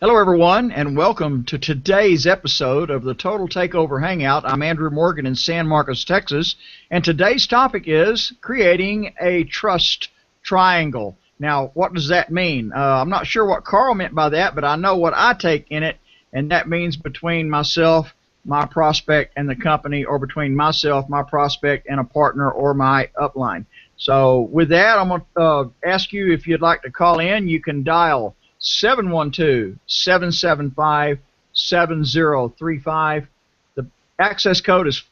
Hello, everyone, and welcome to today's episode of the Total Takeover Hangout. I'm Andrew Morgan in San Marcos, Texas, and today's topic is creating a trust triangle. Now, what does that mean? I'm not sure what Carl meant by that, but I know what I take in it, and that means between myself, my prospect, and the company, or between myself, my prospect, and a partner or my upline. So with that, I'm going to ask you if you'd like to call in. You can dial 712-775-7035. The access code is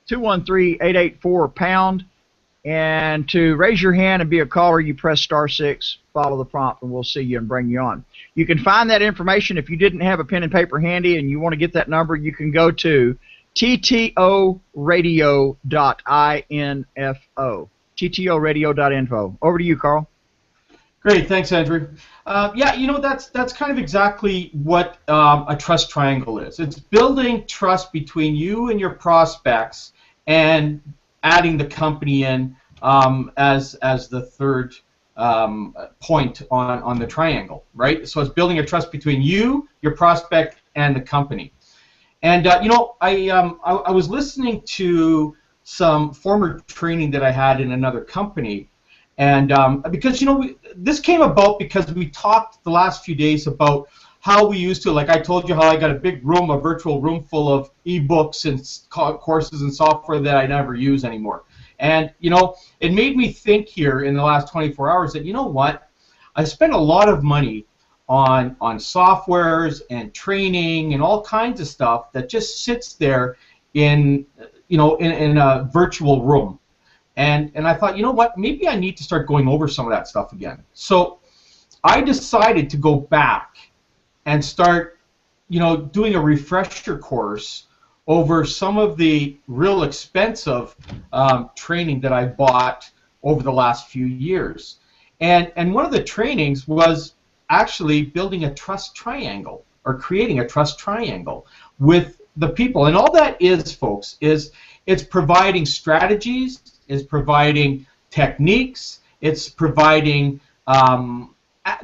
213884#. And to raise your hand and be a caller, you press *6, follow the prompt, and we'll see you and bring you on. You can find that information if you didn't have a pen and paper handy and you want to get that number. You can go to ttoradio.info. ttoradio.info. Over to you, Carl. Great, thanks, Andrew. Yeah, you know, that's kind of exactly what a trust triangle is. It's building trust between you and your prospects and adding the company in as the third point on the triangle, right? So it's building a trust between you, your prospect, and the company. And you know, I was listening to some former training that I had in another company, and because, you know, this came about because we talked the last few days about how we used to, like I told you how I got a big room, a virtual room full of e-books and courses and software that I never use anymore. And, you know, it made me think here in the last 24 hours that, you know what, I spent a lot of money on softwares and training and all kinds of stuff that just sits there in, you know, in a virtual room. And I thought, you know what, maybe I need to start going over some of that stuff again. So I decided to go back and start, you know, doing a refresher course over some of the real expensive training that I bought over the last few years. And one of the trainings was actually building a trust triangle, or creating a trust triangle with the people. And all that is, folks, is it's providing strategies, is providing techniques, it's providing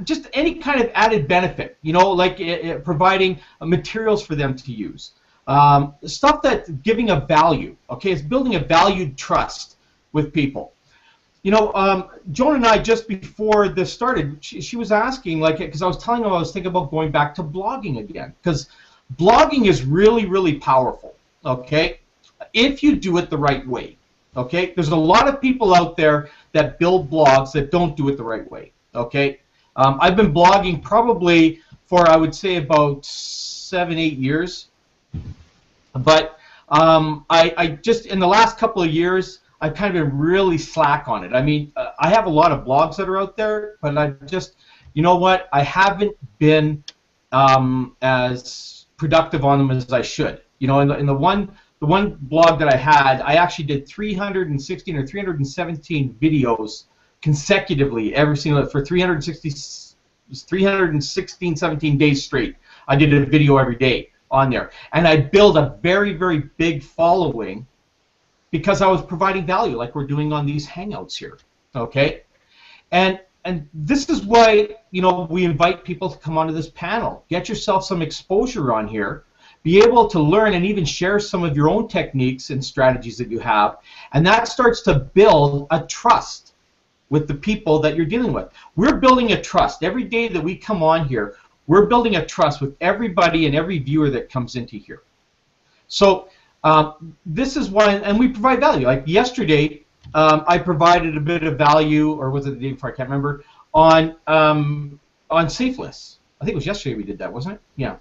just any kind of added benefit, you know, like providing materials for them to use. Stuff that's giving a value, okay? It's building a valued trust with people. You know, Joan and I, just before this started, she was asking, like, because I was telling her I was thinking about going back to blogging again, because blogging is really, really powerful, okay, if you do it the right way. Okay, there's a lot of people out there that build blogs that don't do it the right way. Okay, I've been blogging probably for, I would say, about 7-8 years, but I just, in the last couple of years, I've kind of been really slack on it. I mean, I have a lot of blogs that are out there, but I just, you know what, I haven't been as productive on them as I should. You know, in the one blog that I had, I actually did 316 or 317 videos consecutively every single, for 316, 17 days straight. I did a video every day on there. And I built a very, very big following because I was providing value, like we're doing on these Hangouts here, okay? And this is why, you know, we invite people to come onto this panel. Get yourself some exposure on here. Be able to learn and even share some of your own techniques and strategies that you have, and that starts to build a trust with the people that you're dealing with. We're building a trust. Every day that we come on here, we're building a trust with everybody and every viewer that comes into here. So this is why, and we provide value. Like yesterday, I provided a bit of value, or was it the day before, I can't remember, on safe lists. I think it was yesterday we did that, wasn't it? Yeah.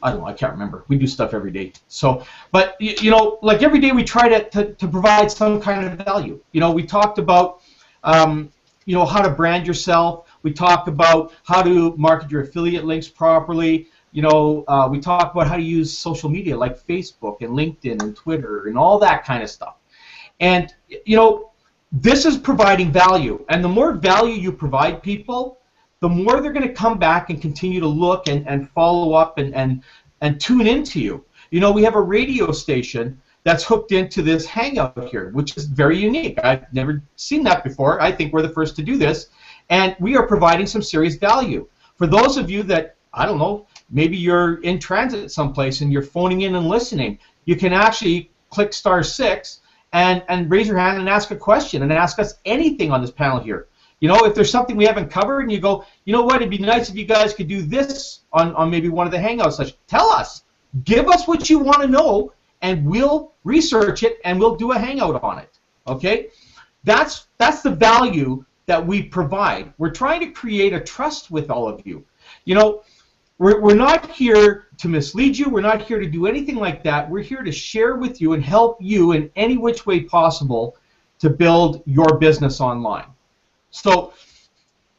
I don't know, I can't remember. We do stuff every day. So, but, you know, like every day we try to provide some kind of value. You know, we talked about, you know, how to brand yourself. We talked about how to market your affiliate links properly. You know, we talked about how to use social media like Facebook and LinkedIn and Twitter and all that kind of stuff. And, you know, this is providing value. And the more value you provide people, the more they're going to come back and continue to look and follow up and tune into you. You know, we have a radio station that's hooked into this Hangout here, which is very unique. I've never seen that before. I think we're the first to do this. And we are providing some serious value. For those of you that, I don't know, maybe you're in transit someplace and you're phoning in and listening, you can actually click *6 and raise your hand and ask a question and ask us anything on this panel here. You know, if there's something we haven't covered and you go, you know what, it'd be nice if you guys could do this on maybe one of the Hangout sessions. Tell us. Give us what you want to know, and we'll research it and we'll do a Hangout on it. Okay? That's the value that we provide. We're trying to create a trust with all of you. You know, we're not here to mislead you. We're not here to do anything like that. We're here to share with you and help you in any which way possible to build your business online. So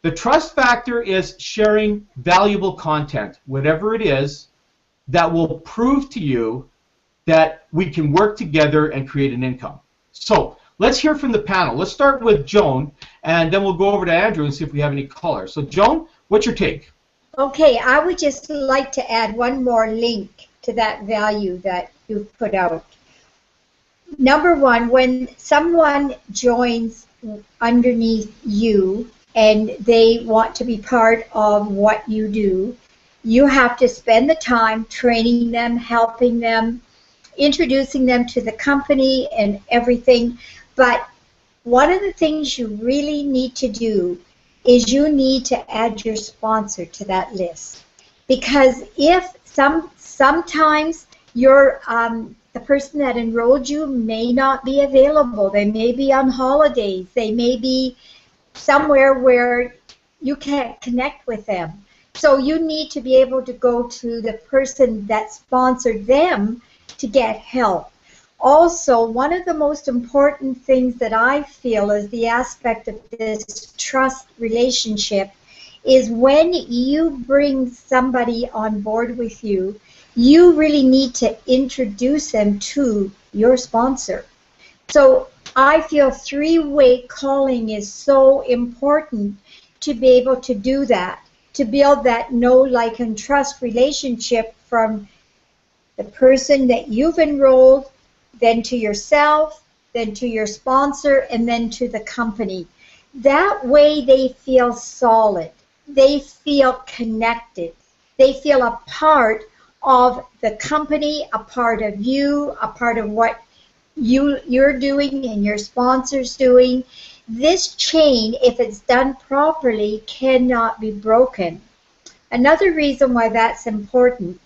the trust factor is sharing valuable content, whatever it is, that will prove to you that we can work together and create an income. So let's hear from the panel. Let's start with Joan, and then we'll go over to Andrew and see if we have any callers. So Joan, what's your take? Okay, I would just like to add one more link to that value that you've put out. Number one, when someone joins underneath you and they want to be part of what you do, you have to spend the time training them, helping them, introducing them to the company and everything. But one of the things you really need to do is you need to add your sponsor to that list. Because if sometimes you're the person that enrolled you may not be available. They may be on holidays. They may be somewhere where you can't connect with them. So you need to be able to go to the person that sponsored them to get help. Also, one of the most important things that I feel is the aspect of this trust relationship is when you bring somebody on board with you, you really need to introduce them to your sponsor. So I feel three-way calling is so important to be able to do that, to build that know, like, and trust relationship from the person that you've enrolled, then to yourself, then to your sponsor, and then to the company. That way they feel solid. They feel connected. They feel a part of the company, a part of you, a part of what you're doing and your sponsor's doing. This chain, if it's done properly, cannot be broken. Another reason why that's important,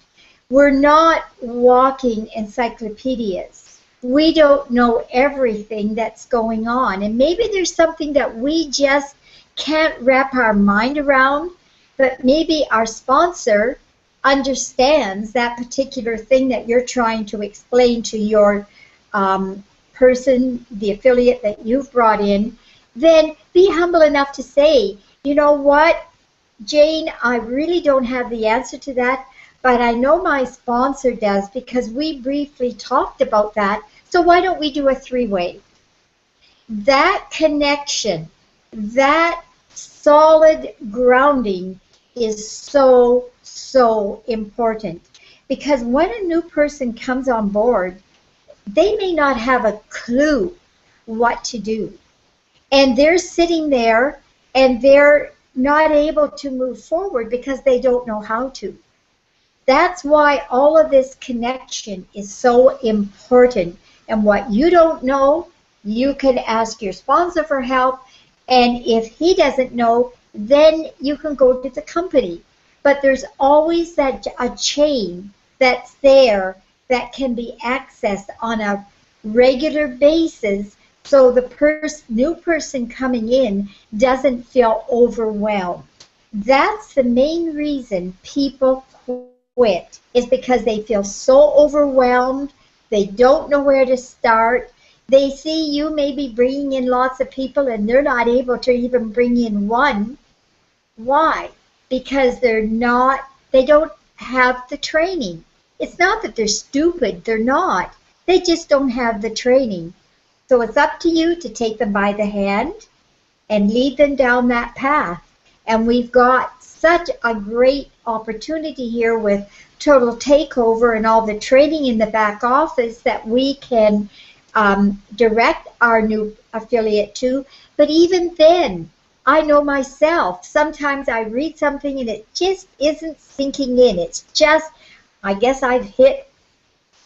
we're not walking encyclopedias. We don't know everything that's going on, and maybe there's something that we just can't wrap our mind around, but maybe our sponsor understands that particular thing that you're trying to explain to your person, the affiliate that you've brought in. Then be humble enough to say, you know what, Jane, I really don't have the answer to that, but I know my sponsor does because we briefly talked about that, so why don't we do a three-way? That connection, that solid grounding is so, so important, because when a new person comes on board, they may not have a clue what to do. And they're sitting there and they're not able to move forward because they don't know how to. That's why all of this connection is so important. And what you don't know, you can ask your sponsor for help. And if he doesn't know, then you can go to the company. But there's always a chain that's there that can be accessed on a regular basis, so the new person coming in doesn't feel overwhelmed. That's the main reason people quit, is because they feel so overwhelmed, they don't know where to start. They see you maybe bringing in lots of people and they're not able to even bring in one. Why? Because they don't have the training. It's not that they're stupid, they're not. They just don't have the training. So it's up to you to take them by the hand and lead them down that path. And we've got such a great opportunity here with Total Takeover and all the training in the back office that we can direct our new affiliate to. But even then, I know myself. Sometimes I read something and it just isn't sinking in. It's just, I guess I've hit,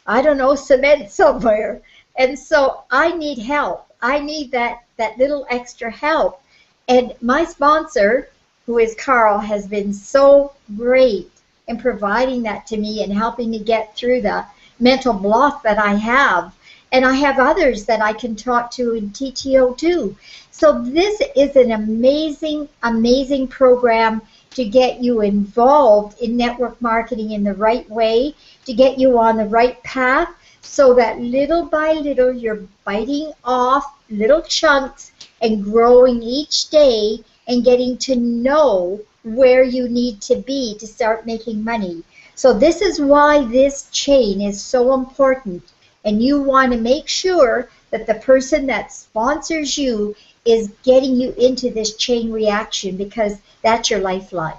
I don't know, cement somewhere. And so I need help. I need that little extra help. And my sponsor, who is Carl, has been so great in providing that to me and helping me get through the mental block that I have. And I have others that I can talk to in TTO too. So this is an amazing, amazing program to get you involved in network marketing in the right way, to get you on the right path, so that little by little you're biting off little chunks and growing each day and getting to know where you need to be to start making money. So this is why this chain is so important. And you want to make sure that the person that sponsors you is getting you into this chain reaction, because that's your lifeline.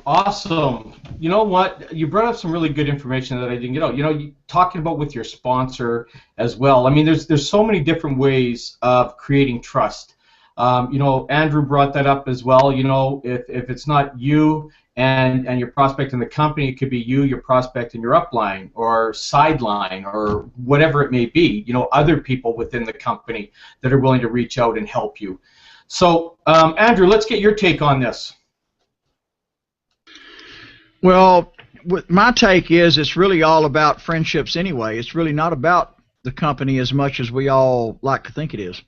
Awesome. You know what? You brought up some really good information that I didn't get out. You know, talking about with your sponsor as well. I mean, there's so many different ways of creating trust. You know, Andrew brought that up as well. You know, if it's not you and your prospect in the company, it could be you, your prospect, and your upline or sideline or whatever it may be. You know, other people within the company that are willing to reach out and help you. So, Andrew, let's get your take on this. Well, my take is it's really all about friendships anyway. It's really not about the company as much as we all like to think it is.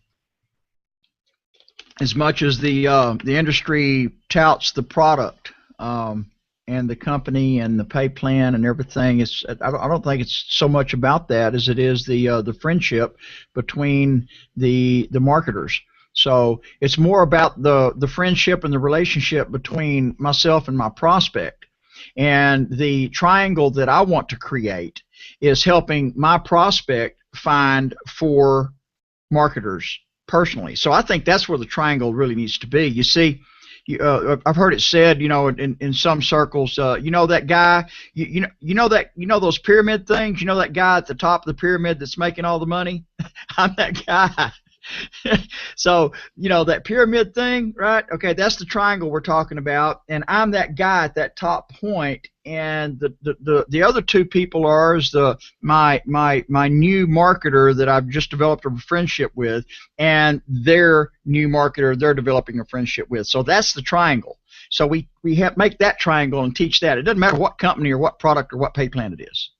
As much as the industry touts the product and the company and the pay plan and everything, I don't think it's so much about that as it is the friendship between the marketers. So it's more about the friendship and the relationship between myself and my prospect. And the triangle that I want to create is helping my prospect find 4 marketers personally. So I think that's where the triangle really needs to be. You see, I've heard it said, you know, in some circles, you know that guy, you know those pyramid things, you know that guy at the top of the pyramid that's making all the money? I'm that guy. So, you know, that pyramid thing, right? Okay, that's the triangle we're talking about, and I'm that guy at that top point, and the other 2 people are my new marketer that I've just developed a friendship with, and their new marketer they're developing a friendship with. So that's the triangle. So we have make that triangle and teach that. It doesn't matter what company or what product or what pay plan it is.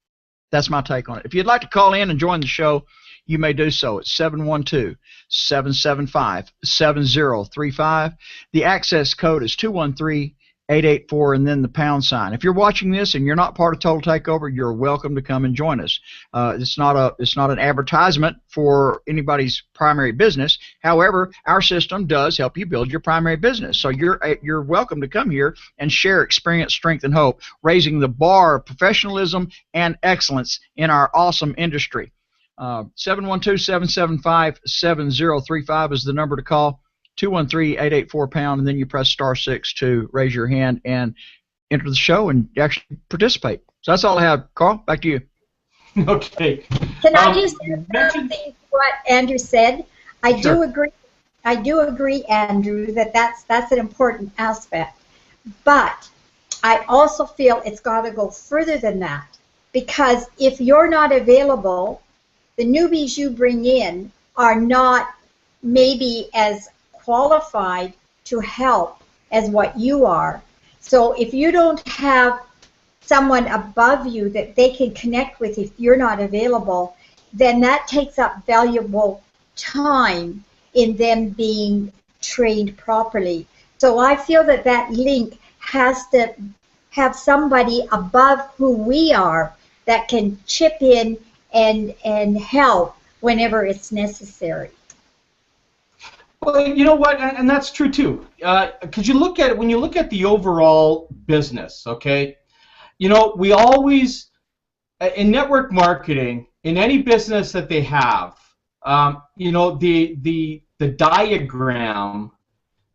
That's my take on it. If you'd like to call in and join the show, you may do so at 712-775-7035. The access code is 213-884 and then the #. If you're watching this and you're not part of Total Takeover, you're welcome to come and join us. It's not an advertisement for anybody's primary business. However, our system does help you build your primary business. So you're welcome to come here and share experience, strength, and hope, raising the bar of professionalism and excellence in our awesome industry. 712-775-7035 is the number to call. 213-884 #, and then you press *6 to raise your hand and enter the show and actually participate. So that's all I have. Carl, back to you. Okay. Can I just add something to what Andrew said? I do agree, Andrew, that's an important aspect. But I also feel it's got to go further than that, because if you're not available, the newbies you bring in are not maybe as qualified to help as what you are. So if you don't have someone above you that they can connect with if you're not available, then that takes up valuable time in them being trained properly. So I feel that link has to have somebody above who we are that can chip in and help whenever it's necessary. Well, you know what, and that's true too. Because you look at it, when you look at the overall business, okay, you know, we always, in network marketing, in any business that they have, you know, the diagram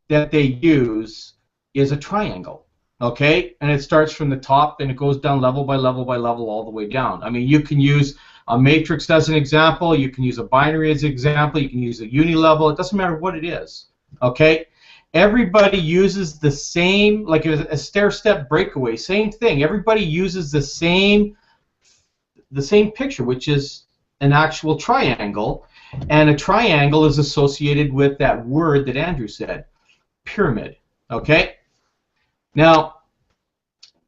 that they use is a triangle, okay, and it starts from the top and it goes down level by level by level all the way down. I mean, you can use a matrix as an example, you can use a binary as an example, you can use a unilevel, it doesn't matter what it is, okay? Everybody uses the same, like a stair-step breakaway, same thing. Everybody uses the same picture, which is an actual triangle, and a triangle is associated with that word that Andrew said, pyramid. Okay. Now,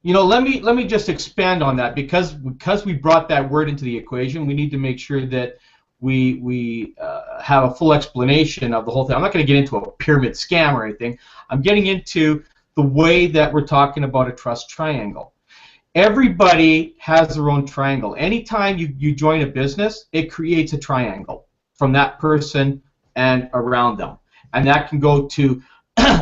let me just expand on that, because we brought that word into the equation. We need to make sure that we have a full explanation of the whole thing. I'm not going to get into a pyramid scam or anything. I'm getting into the way that we're talking about a trust triangle. Everybody has their own triangle. Anytime you join a business, it creates a triangle from that person and around them. And that can go to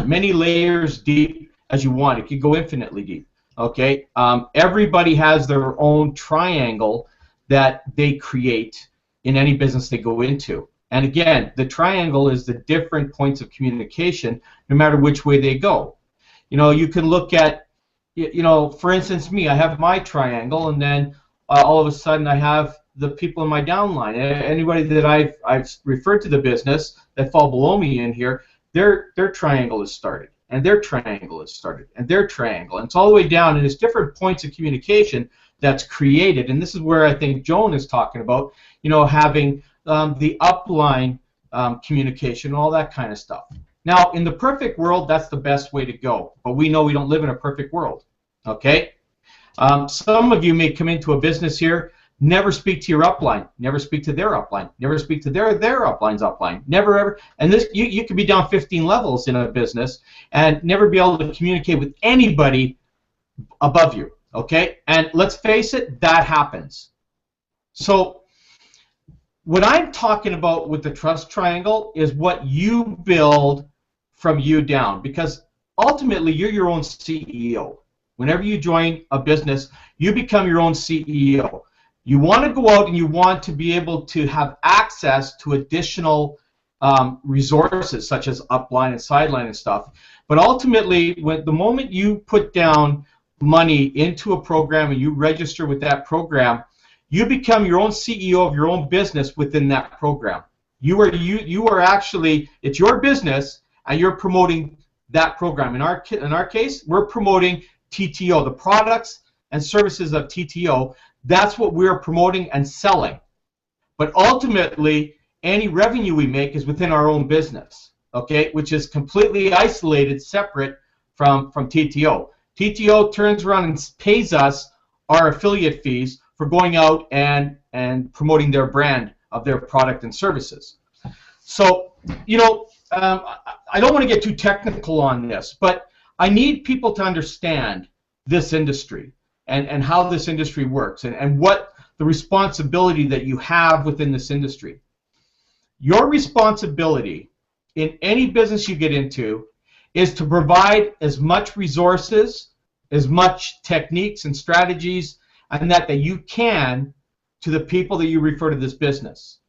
many layers deep as you want. It can go infinitely deep. Okay? Everybody has their own triangle that they create in any business they go into. And again, the triangle is the different points of communication no matter which way they go. You can look at, for instance, me, I have my triangle, and then all of a sudden I have the people in my downline. Anybody that I've referred to the business that fall below me in here, their triangle is started, and their triangle is started, and their triangle, and it's all the way down, and it's different points of communication that's created. And this is where I think Joan is talking about, having the upline communication, all that kind of stuff. Now, in the perfect world, that's the best way to go, but we know we don't live in a perfect world. Okay? Some of you may come into a business here, never speak to your upline, never speak to their upline, never speak to their upline's upline, never ever. And this, you could be down 15 levels in a business and never be able to communicate with anybody above you. Okay? And let's face it, that happens. So what I'm talking about with the trust triangle is what you build from you down, because ultimately you're your own CEO. Whenever you join a business, you become your own CEO. You want to go out and you want to be able to have access to additional resources such as upline and sideline and stuff. But ultimately, the moment you put down money into a program and you register with that program, you become your own CEO of your own business within that program. You are actually, it's your business, and you're promoting that program. In our case, we're promoting TTO, the products and services of TTO. That's what we're promoting and selling. But ultimately, any revenue we make is within our own business, okay, which is completely isolated, separate from TTO. TTO turns around and pays us our affiliate fees for going out and promoting their brand of their product and services. So, I don't want to get too technical on this, but I need people to understand this industry and how this industry works and what the responsibility that you have within this industry. Your responsibility in any business you get into is to provide as much resources, as much techniques and strategies and that you can to the people that you refer to this business.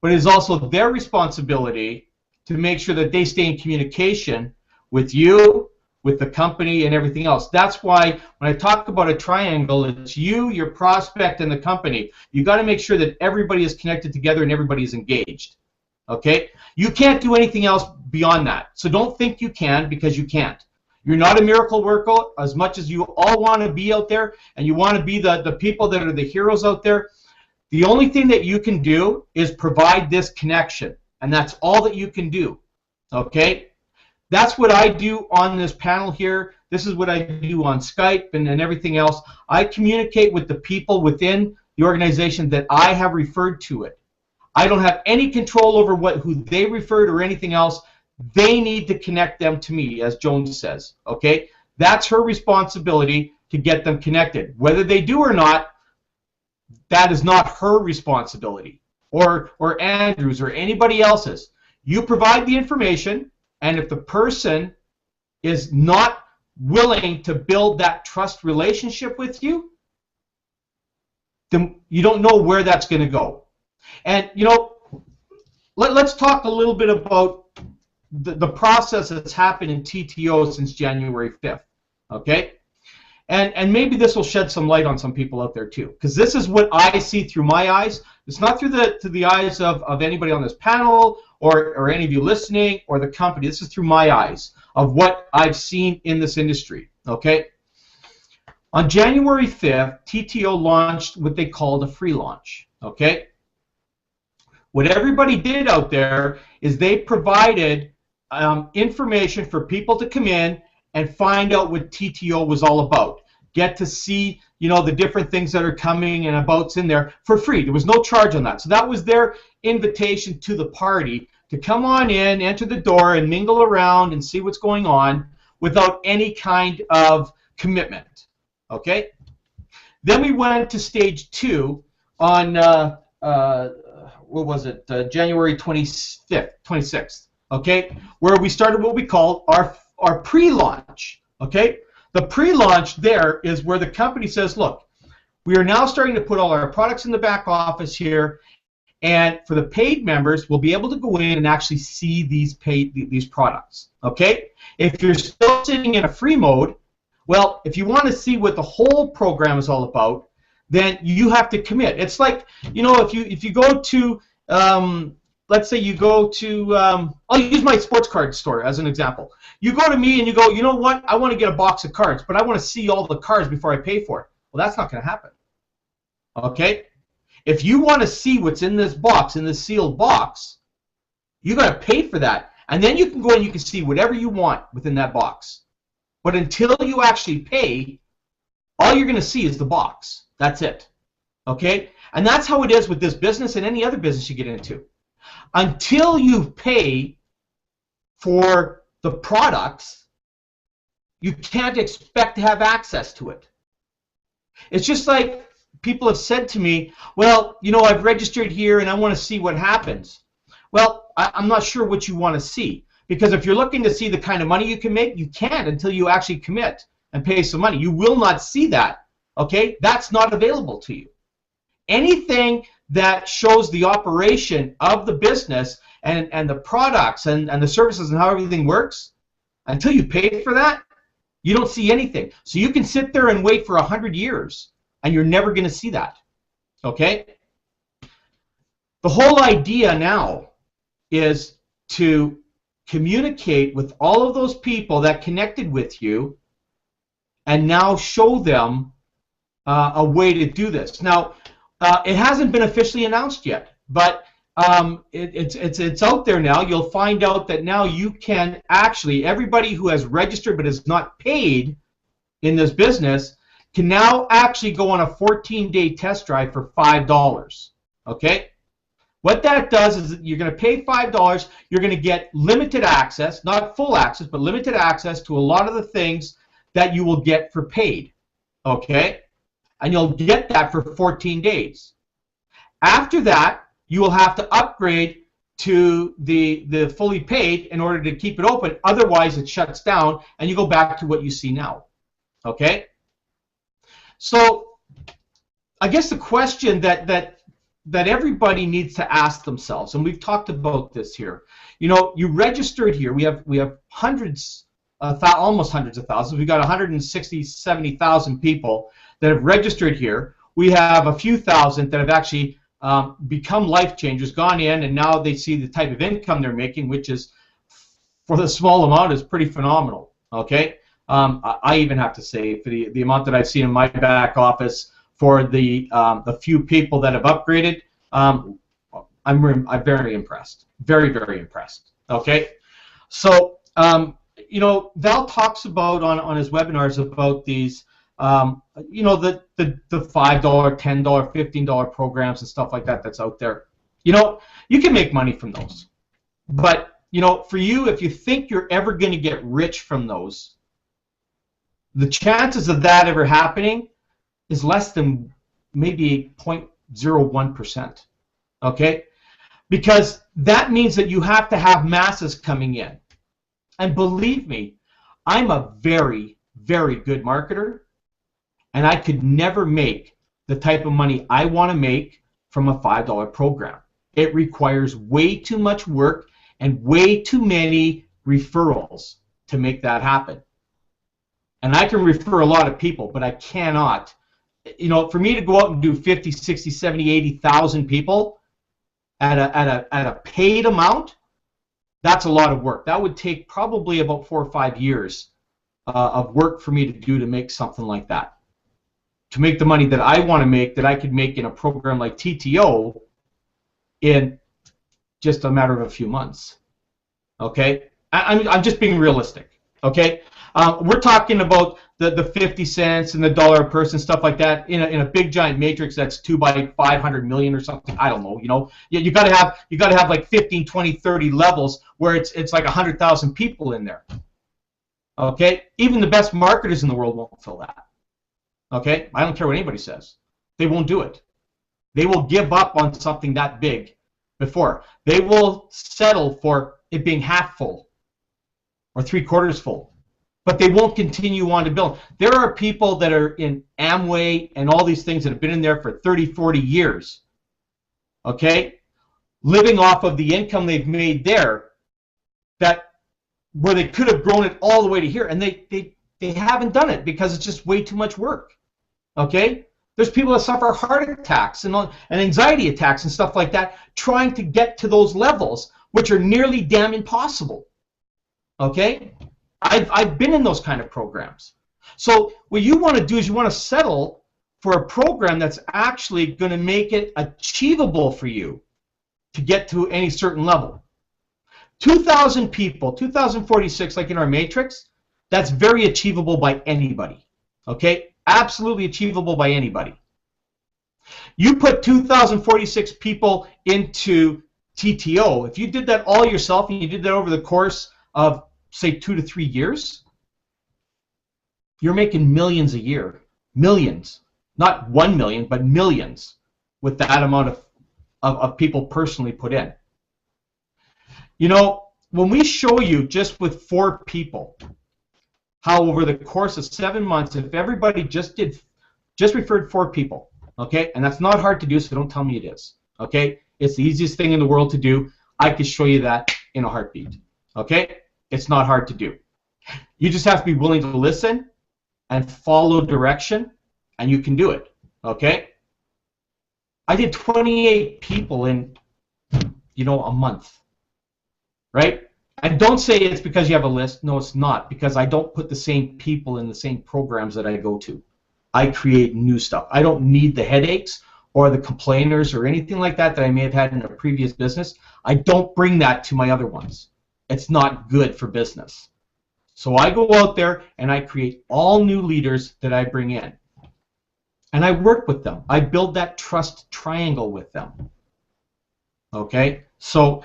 But it is also their responsibility to make sure that they stay in communication with you, with the company, and everything else. That's why when I talk about a triangle, it's you, your prospect, and the company. You got to make sure that everybody is connected together and everybody is engaged. Okay? You can't do anything else beyond that. So don't think you can, because you can't. You're not a miracle worker, as much as you all want to be out there, and you want to be the people that are the heroes out there. The only thing that you can do is provide this connection, and that's all that you can do. Okay? That's what I do on this panel here. This is what I do on Skype and everything else. I communicate with the people within the organization that I have referred to it. I don't have any control over who they referred or anything else. They need to connect them to me, as Joan says. Okay? That's her responsibility to get them connected. Whether they do or not, that is not her responsibility, or Andrew's or anybody else's. You provide the information, and if the person is not willing to build that trust relationship with you, then you don't know where that's going to go. And, let's talk a little bit about the process that's happened in TTO since January 5th, okay? And maybe this will shed some light on some people out there too, because this is what I see through my eyes. It's not through the eyes of anybody on this panel or any of you listening, or the company. This is through my eyes of what I've seen in this industry. Okay. On January 5th, TTO launched what they called a free launch. Okay. What everybody did out there is they provided information for people to come in and find out what TTO was all about. Get to see, you know, the different things that are coming and abouts in there for free. There was no charge on that. So that was their invitation to the party to come on in, enter the door, and mingle around and see what's going on without any kind of commitment. Okay? Then we went to stage 2 on, what was it, January 25th, 26th, okay, where we started what we call our pre-launch, okay? The pre-launch there is where the company says, look, we are now starting to put all our products in the back office here, and for the paid members, we'll be able to go in and actually see these products, okay? If you're still sitting in a free mode, well, if you want to see what the whole program is all about, then you have to commit. It's like, you know, if you go to, let's say you go to, I'll use my sports card store as an example. You go to me and you go, you know what, I want to get a box of cards, but I want to see all the cards before I pay for it. Well, that's not going to happen. Okay? If you want to see what's in this box, in this sealed box, you got to pay for that. And then you can go and you can see whatever you want within that box. But until you actually pay, all you're going to see is the box. That's it. Okay? And that's how it is with this business and any other business you get into. Until you pay for the products, you can't expect to have access to it. It's just like people have said to me, well, you know, I've registered here and I want to see what happens. Well, I'm not sure what you want to see. Because if you're looking to see the kind of money you can make, you can't until you actually commit and pay some money. You will not see that. Okay? That's not available to you. Anything that shows the operation of the business and the products and the services and how everything works, until you pay for that, you don't see anything. So you can sit there and wait for 100 years, and you're never going to see that. Okay? The whole idea now is to communicate with all of those people that connected with you and now show them a way to do this. Now, it hasn't been officially announced yet, but it's out there now. You'll find out that now you can actually, everybody who has registered but is not paid in this business can now actually go on a 14-day test drive for $5. Okay? What that does is that you're going to pay $5. You're going to get limited access, not full access, but limited access to a lot of the things that you will get for paid. Okay? And you'll get that for 14 days. After that, you will have to upgrade to the fully paid in order to keep it open. Otherwise, it shuts down, and you go back to what you see now. Okay? So, I guess the question that everybody needs to ask themselves, and we've talked about this here. You know, you registered here. We have hundreds, almost hundreds of thousands. We've got 160, 70,000 people that have registered here. We have a few thousand that have actually become life changers, gone in, and now they see the type of income they're making, which is, for the small amount, is pretty phenomenal. Okay, I even have to say, for the amount that I've seen in my back office, for the few people that have upgraded, I'm very impressed, very, very impressed. Okay, so you know, Val talks about on his webinars about these. You know, the $5, $10, $15 programs and stuff like that that's out there. You know, you can make money from those. But, you know, for you, if you think you're ever going to get rich from those, the chances of that ever happening is less than maybe 0.01%. Okay? Because that means that you have to have masses coming in. And believe me, I'm a very, very good marketer. And I could never make the type of money I want to make from a $5 program. It requires way too much work and way too many referrals to make that happen. And I can refer a lot of people, but I cannot. You know, for me to go out and do 50, 60, 70, 80,000 people at a paid amount, That's a lot of work. That would take probably about 4 or 5 years of work for me to do to make something like that. To make the money that I want to make, that I could make in a program like TTO in just a matter of a few months. Okay? I'm just being realistic. Okay? We're talking about the 50 cents and the dollar a person, stuff like that, in a big giant matrix that's 2 by 500 million or something. I don't know. You know, you got to have like 15, 20, 30 levels where it's like 100,000 people in there. Okay, even the best marketers in the world won't fill that. Okay, I don't care what anybody says. They won't do it. They will give up on something that big before. They will settle for it being half full or 3/4 full. But they won't continue on to build. There are people that are in Amway and all these things that have been in there for 30, 40 years, okay, living off of the income they've made there, where they could have grown it all the way to here, and they haven't done it because it's just way too much work, okay? There's people that suffer heart attacks and anxiety attacks and stuff like that trying to get to those levels, which are nearly damn impossible, okay? I've been in those kind of programs. So what you want to do is you want to settle for a program that's actually going to make it achievable for you to get to any certain level. 2,000 people, 2,046, like in our matrix, that's very achievable by anybody. Okay? Absolutely achievable by anybody. You put 2,046 people into TTO. If you did that all yourself and you did that over the course of, say, 2 to 3 years, you're making millions a year. Millions. Not 1 million, but millions with that amount of people personally put in. You know, when we show you just with 4 people how over the course of 7 months, if everybody just referred 4 people, okay, and that's not hard to do, so don't tell me it is, okay? It's the easiest thing in the world to do. I could show you that in a heartbeat, okay? It's not hard to do. You just have to be willing to listen and follow direction, and you can do it, okay? I did 28 people in, you know, a month. Right? And don't say it's because you have a list. No, it's not, because I don't put the same people in the same programs that I go to. I create new stuff. I don't need the headaches or the complainers or anything like that that I may have had in a previous business. I don't bring that to my other ones. It's not good for business. So I go out there and I create all new leaders that I bring in. And I work with them. I build that trust triangle with them. Okay? So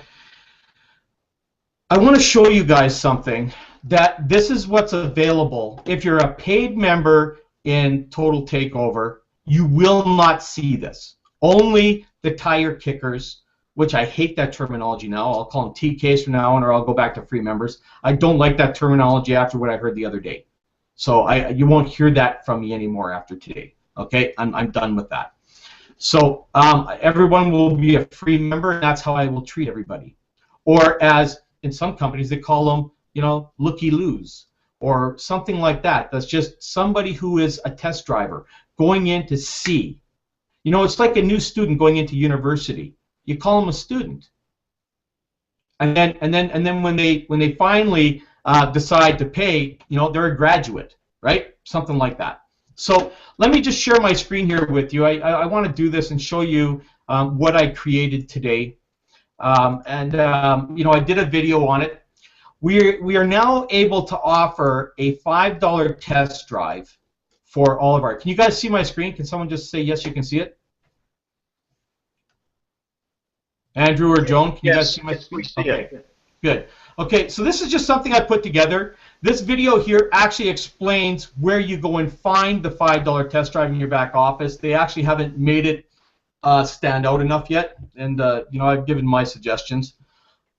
I want to show you guys something, that this is what's available. If you're a paid member in Total Takeover, you will not see this. Only the tire kickers, which I hate that terminology now. I'll call them TKs from now on, or I'll go back to free members. I don't like that terminology after what I heard the other day. So you won't hear that from me anymore after today. Okay, I'm done with that. So everyone will be a free member, and that's how I will treat everybody. Or as in some companies, they call them, you know, looky-loos or something like that. That's just somebody who is a test driver going in to see. You know, it's like a new student going into university. You call them a student, and then when they finally decide to pay, you know, they're a graduate, right? Something like that. So let me just share my screen here with you. I want to do this and show you what I created today. You know, I did a video on it. We are now able to offer a $5 test drive for all of our. Can you guys see my screen? Can someone just say yes, you can see it? Andrew or Joan, can you guys see my screen? We see it. Good. Okay, so this is just something I put together. This video here actually explains where you go and find the $5 test drive in your back office. They actually haven't made it stand out enough yet, and you know, I've given my suggestions,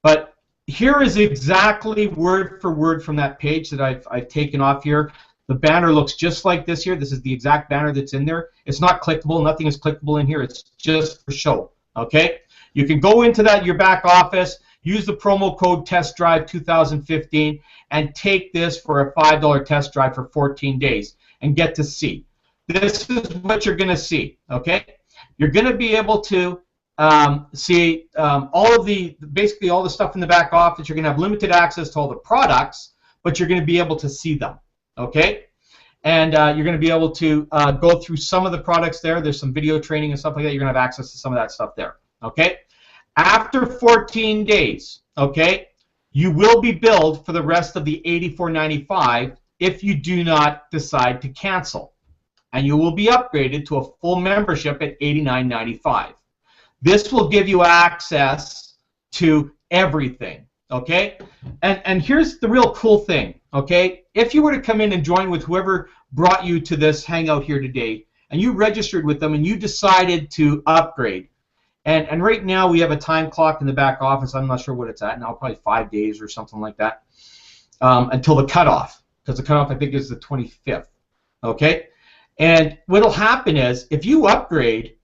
but here is exactly word for word from that page that I've taken off here. The banner looks just like this here. This is the exact banner that's in there. It's not clickable. Nothing is clickable in here. It's just for show. Okay, you can go into your back office, use the promo code TestDrive2015, and take this for a $5 test drive for 14 days and get to see. This is what you're going to see. Okay. You're going to be able to see all of basically all the stuff in the back office. You're going to have limited access to all the products, but you're going to be able to see them, okay? And you're going to be able to go through some of the products there. There's some video training and stuff like that. You're going to have access to some of that stuff there, okay? After 14 days, okay, you will be billed for the rest of the $84.95 if you do not decide to cancel. And you will be upgraded to a full membership at $89.95. This will give you access to everything, okay? And here's the real cool thing, okay? If you were to come in and join with whoever brought you to this hangout here today, and you registered with them and you decided to upgrade, and right now we have a time clock in the back office. I'm not sure what it's at now, probably 5 days or something like that, until the cutoff, because the cutoff I think is the 25th, okay? And what'll happen is if you upgrade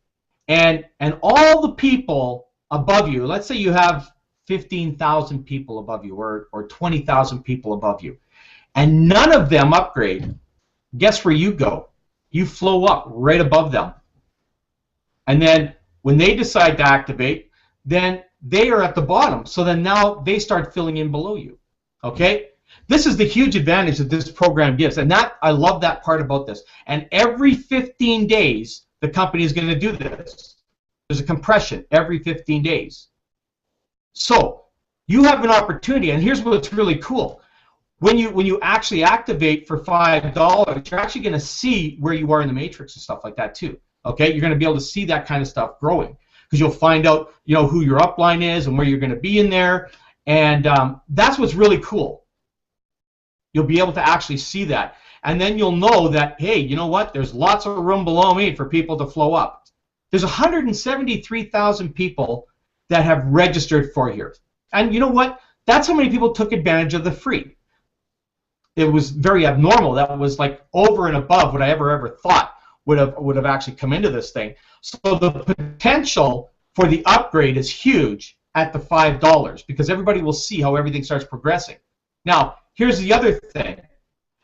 and all the people above you, let's say you have 15,000 people above you or 20,000 people above you, and none of them upgrade, guess where you go? You flow up right above them. And then when they decide to activate, then they are at the bottom. So then now they start filling in below you. Okay? This is the huge advantage that this program gives. And that I love that part about this. And every 15 days, the company is going to do this. There's a compression every 15 days. So you have an opportunity, and here's what's really cool. When you actually activate for $5, you're actually going to see where you are in the matrix and stuff like that too. Okay, you're going to be able to see that kind of stuff growing because you'll find out, you know, who your upline is and where you're going to be in there, and that's what's really cool. You'll be able to actually see that, and then you'll know that, hey, you know what? There's lots of room below me for people to flow up. There's 173,000 people that have registered for here, and you know what? That's how many people took advantage of the free. It was very abnormal. That was like over and above what I ever thought would have actually come into this thing. So the potential for the upgrade is huge at the $5 because everybody will see how everything starts progressing. Now, here's the other thing,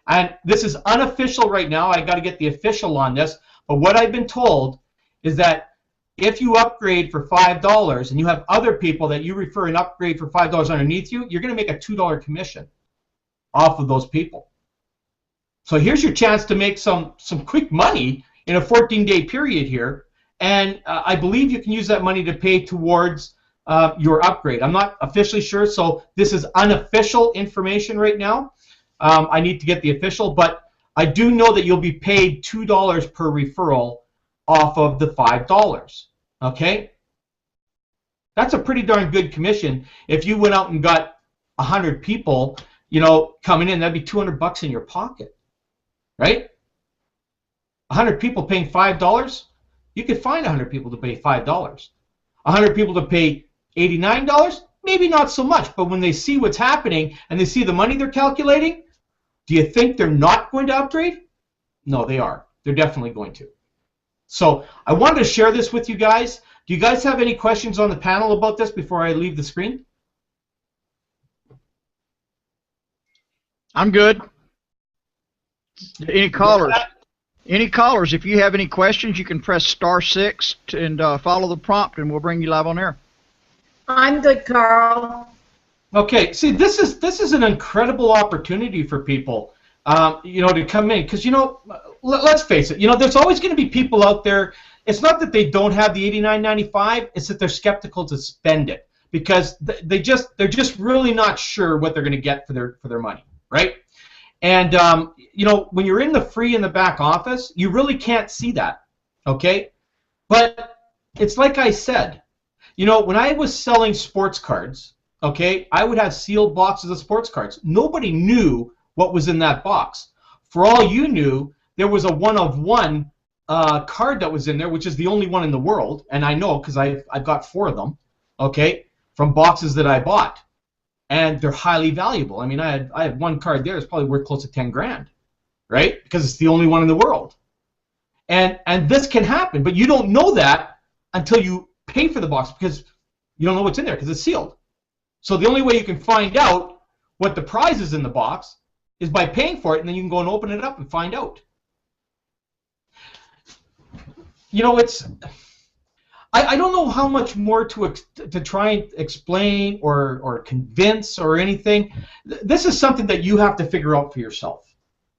and this is unofficial right now. I got to get the official on this, but what I've been told is that if you upgrade for $5 and you have other people that you refer and upgrade for $5 underneath you, you're going to make a $2 commission off of those people. So here's your chance to make some quick money in a 14-day period here, and I believe you can use that money to pay towards your upgrade. I'm not officially sure, so this is unofficial information right now. I need to get the official, but I do know that you'll be paid $2 per referral off of the $5. Okay? That's a pretty darn good commission. If you went out and got 100 people, you know, coming in, that'd be $200 in your pocket, right? 100 people paying $5, you could find 100 people to pay $5. 100 people to pay $89, maybe not so much, but when they see what's happening and they see the money they're calculating, do you think they're not going to upgrade? No, they are. They're definitely going to. So I wanted to share this with you guys. Do you guys have any questions on the panel about this before I leave the screen? I'm good. Any callers? Any callers, if you have any questions, you can press *6 and follow the prompt, and we'll bring you live on air. I'm good, Carl. Okay, see, this is an incredible opportunity for people, you know, to come in, because, you know, let's face it, you know, there's always going to be people out there. It's not that they don't have the $89.95; it's that they're skeptical to spend it because they're just really not sure what they're going to get for their money, right? And you know, when you're in the free in the back office, you really can't see that, okay? But it's like I said, you know, when I was selling sports cards, okay, I would have sealed boxes of sports cards. Nobody knew what was in that box. For all you knew, there was a one-of-one card that was in there, which is the only one in the world, and I know because I've got 4 of them, okay, from boxes that I bought. And they're highly valuable. I mean, I had one card there that's probably worth close to 10 grand, right? Because it's the only one in the world. And this can happen, but you don't know that until you pay for the box because you don't know what's in there because it's sealed. So the only way you can find out what the prize is in the box is by paying for it, and then you can go and open it up and find out. You know, I don't know how much more to try and explain or convince or anything. This is something that you have to figure out for yourself.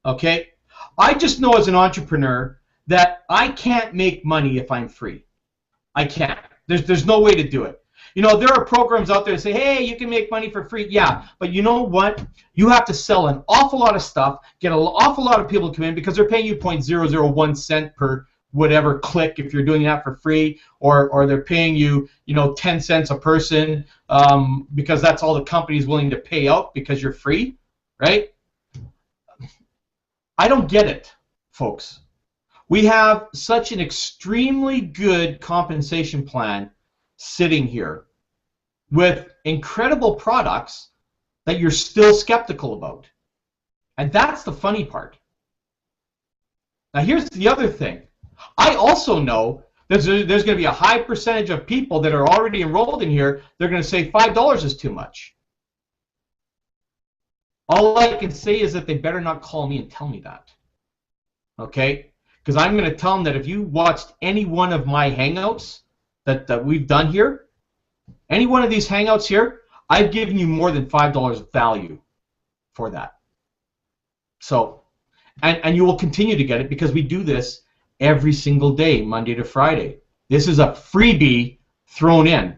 Okay? I just know as an entrepreneur that I can't make money if I'm free. I can't. There's no way to do it. You know, there are programs out there that say, hey, you can make money for free. Yeah, but you know what? You have to sell an awful lot of stuff, get an awful lot of people to come in because they're paying you 0.001 cent per whatever click if you're doing that for free, or they're paying you, 10 cents a person because that's all the company's willing to pay out because you're free, right? I don't get it, folks. We have such an extremely good compensation plan sitting here with incredible products that you're still skeptical about. And that's the funny part. Now here's the other thing. I also know that there's going to be a high percentage of people that are already enrolled in here, they're going to say $5 is too much. All I can say is that they better not call me and tell me that. Okay? Because I'm going to tell them that if you watched any one of my Hangouts that we've done here, any one of these Hangouts here, I've given you more than $5 value for that. So, and you will continue to get it because we do this every single day, Monday to Friday. This is a freebie thrown in.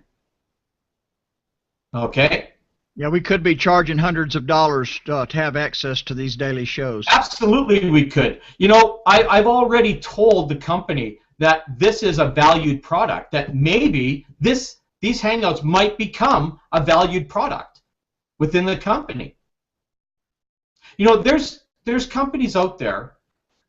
Okay? Yeah, we could be charging hundreds of dollars to have access to these daily shows. Absolutely we could. You know, I've already told the company that this is a valued product, that maybe these Hangouts might become a valued product within the company. You know, there's companies out there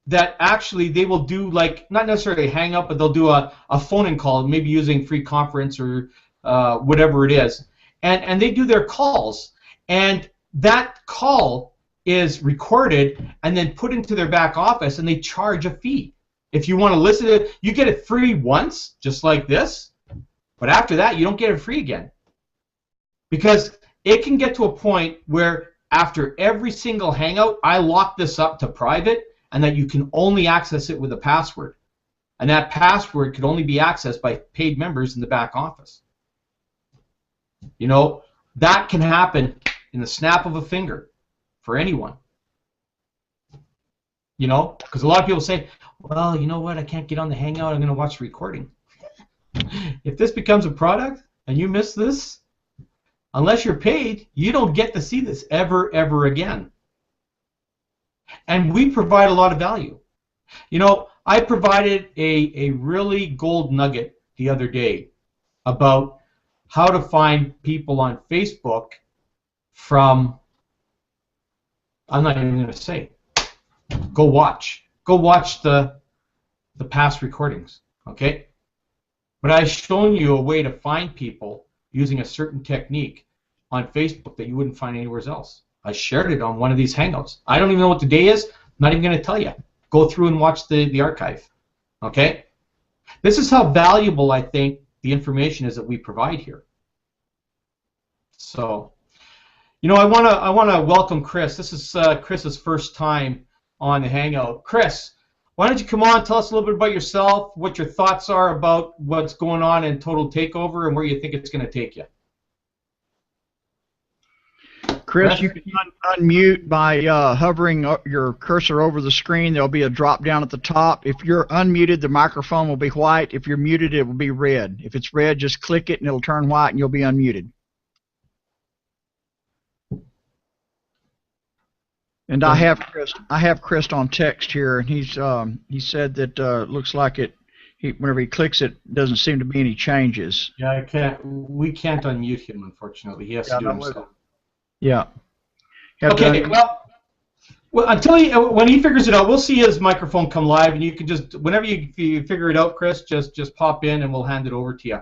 that actually they will do, like, not necessarily a Hangout, but they'll do a phone-in call, maybe using free conference or whatever it is. And they do their calls, and that call is recorded and then put into their back office, and they charge a fee. If you want to listen to it, you get it free once, just like this, but after that, you don't get it free again. Because it can get to a point where after every single Hangout, I lock this up to private, and that you can only access it with a password. And that password could only be accessed by paid members in the back office. You know, that can happen in the snap of a finger for anyone. You know, because a lot of people say, well, you know what, I can't get on the Hangout, I'm going to watch the recording. If this becomes a product and you miss this, unless you're paid, you don't get to see this ever again. And we provide a lot of value. You know, I provided a really gold nugget the other day about how to find people on Facebook from, I'm not even going to say, go watch the past recordings, okay? But I've shown you a way to find people using a certain technique on Facebook that you wouldn't find anywhere else. I shared it on one of these Hangouts. I don't even know what the day is. I'm not even going to tell you. Go through and watch the archive, okay? This is how valuable I think the information is that we provide here. So, you know, I want to welcome Chris. This is Chris's first time on the Hangout. Chris, why don't you come on, tell us a little bit about yourself, what your thoughts are about what's going on in Total Takeover, and where you think it's going to take you. Chris, you can unmute by hovering your cursor over the screen. There'll be a drop down at the top. If you're unmuted, the microphone will be white. If you're muted, it will be red. If it's red, just click it and it'll turn white and you'll be unmuted. And I have Chris on text here, and he said that looks like whenever he clicks it, doesn't seem to be any changes. Yeah, we can't unmute him, unfortunately. He has to do it himself. Yeah. Okay, well, until when he figures it out, we'll see his microphone come live, and you can just, whenever you figure it out, Chris, just pop in and we'll hand it over to you.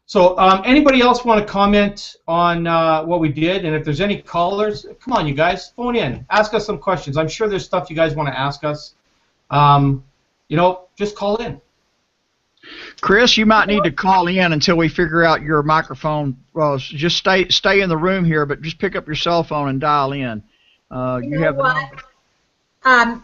So anybody else want to comment on what we did? And if there's any callers, come on, you guys, phone in. Ask us some questions. I'm sure there's stuff you guys want to ask us. You know, just call in. Chris, you might need to call in until we figure out your microphone. Well, just stay in the room here, but just pick up your cell phone and dial in. You know what?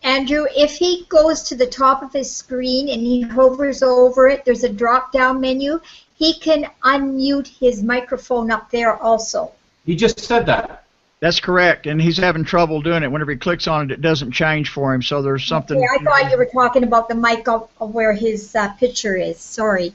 Andrew, if he goes to the top of his screen and he hovers over it, there's a drop-down menu. He can unmute his microphone up there also. He just said that. That's correct, and he's having trouble doing it. Whenever he clicks on it, it doesn't change for him, so there's something... Okay, I thought you were talking about the mic of where his picture is. Sorry.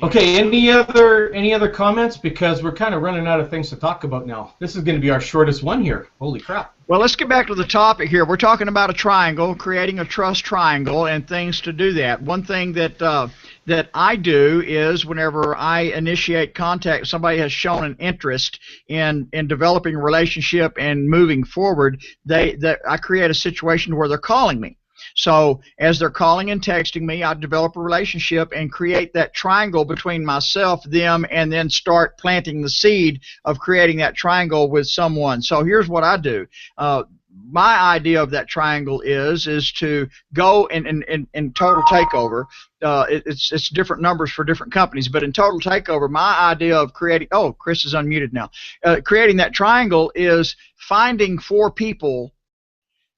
Okay, any other comments? Because we're kind of running out of things to talk about now. This is going to be our shortest one here. Holy crap. Well, let's get back to the topic here. We're talking about a triangle, creating a trust triangle, and things to do that. One thing that I do is whenever I initiate contact, somebody has shown an interest in developing a relationship and moving forward, I create a situation where they're calling me. So as they're calling and texting me, I develop a relationship and create that triangle between myself, them, and then start planting the seed of creating that triangle with someone. So here's what I do. My idea of that triangle is to go in Total Takeover. It's different numbers for different companies, but in Total Takeover, my idea of creating, oh, Chris is unmuted now. Creating that triangle is finding 4 people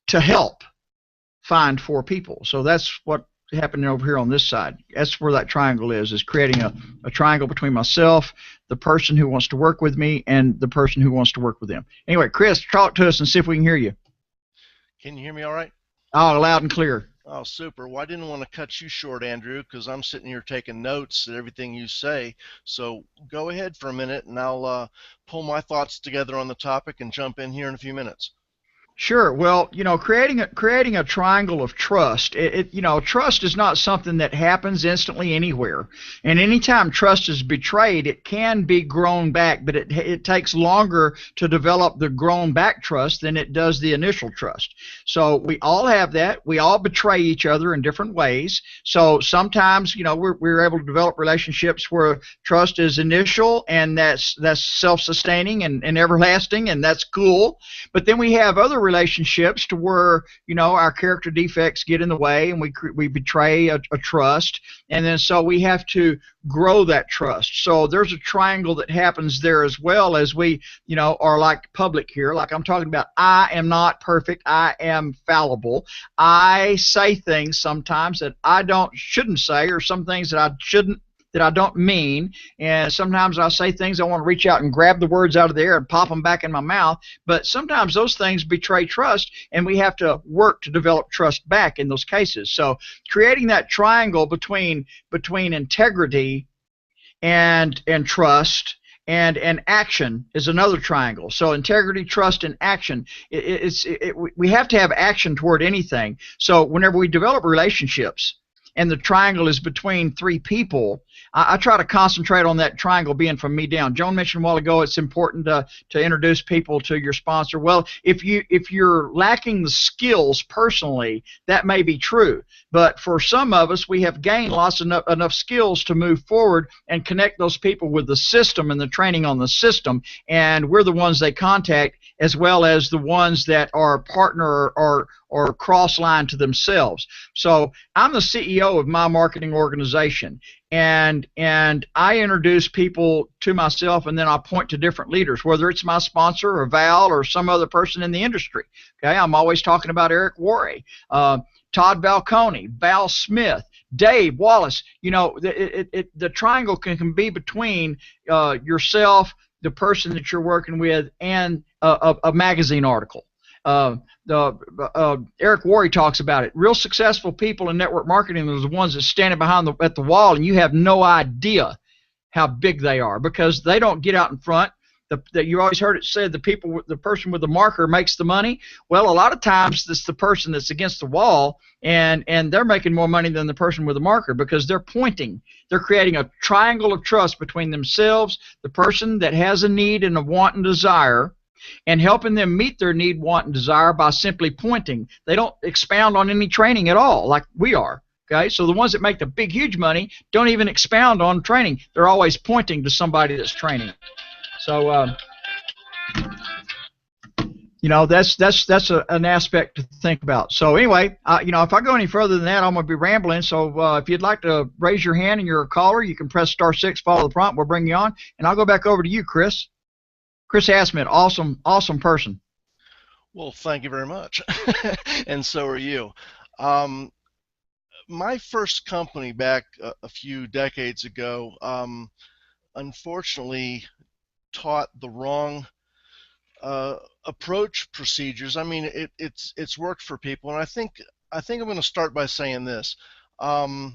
to help find 4 people. So that's what happening over here on this side. That's where that triangle is creating a triangle between myself, the person who wants to work with me, and the person who wants to work with them. Anyway, Chris, talk to us and see if we can hear you. Can you hear me all right? Oh, loud and clear. Oh, super. Well, I didn't want to cut you short, Andrew, because I'm sitting here taking notes at everything you say. So go ahead for a minute, and I'll pull my thoughts together on the topic and jump in here in a few minutes. Sure. Well, creating a triangle of trust. Trust is not something that happens instantly anywhere. And anytime trust is betrayed, it can be grown back, but it takes longer to develop the grown back trust than it does the initial trust. So we all have that. We all betray each other in different ways. So sometimes, we're able to develop relationships where trust is initial, and that's self-sustaining and everlasting, and that's cool. But then we have other relationships to where our character defects get in the way, and we betray a trust, and then so we have to grow that trust. So there's a triangle that happens there as well, as we are like public here, like I'm talking about. I am not perfect. I am fallible. I say things sometimes that I shouldn't say, or some things that I don't mean, and sometimes I say things I want to reach out and grab the words out of the air and pop them back in my mouth, but sometimes those things betray trust, and we have to work to develop trust back in those cases. So creating that triangle between integrity and trust and action is another triangle. So integrity, trust, and action. We have to have action toward anything. So whenever we develop relationships, and the triangle is between 3 people, I try to concentrate on that triangle being from me down. Joan mentioned a while ago it's important to introduce people to your sponsor. Well, if you're lacking the skills personally, that may be true. But for some of us, we have gained enough skills to move forward and connect those people with the system and the training on the system, and we're the ones they contact, as well as the ones that are partner or cross-line to themselves. So I'm the CEO of my marketing organization, and I introduce people to myself, and then I point to different leaders, whether it's my sponsor or Val or some other person in the industry. Okay, I'm always talking about Eric Worre, Todd Valcone, Val Smith, Dave Wallace. The triangle can be between yourself, the person that you're working with, and a magazine article. Eric Worre talks about it. Real successful people in network marketing are the ones that standing behind at the wall, and you have no idea how big they are, because they don't get out in front. You always heard it said the person with the marker makes the money. Well, a lot of times it's the person that's against the wall, and they're making more money than the person with the marker, because they're pointing. They're creating a triangle of trust between themselves, the person that has a need and a want and desire, and helping them meet their need, want, and desire by simply pointing. They don't expound on any training at all like we are. Okay, so the ones that make the big, huge money don't even expound on training. They're always pointing to somebody that's training. So, that's an aspect to think about. So anyway, if I go any further than that, I'm going to be rambling. So if you'd like to raise your hand and you're a caller, you can press *6, follow the prompt. We'll bring you on, and I'll go back over to you, Chris. Chris Asmith, awesome person. Well, thank you very much. And so are you. Um, my first company back a few decades ago, unfortunately, taught the wrong uh, approach procedures. I mean, it's worked for people, and I think I'm going to start by saying this: the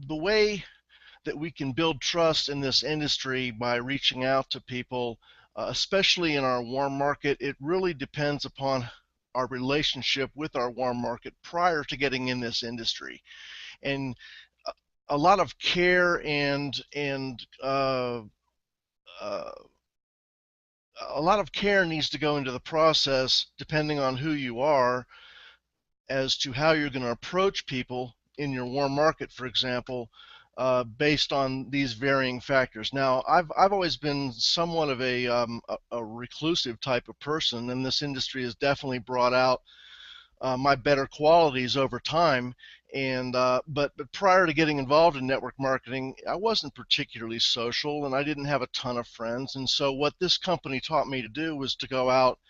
way that we can build trust in this industry by reaching out to people, especially in our warm market, it really depends upon our relationship with our warm market prior to getting in this industry, and a lot of care and uh, a lot of care needs to go into the process depending on who you are as to how you're going to approach people in your warm market, for example, based on these varying factors. Now, I've always been somewhat of a reclusive type of person, and this industry has definitely brought out my better qualities over time. And but prior to getting involved in network marketing, I wasn't particularly social, and I didn't have a ton of friends. And so, what this company taught me to do was to go out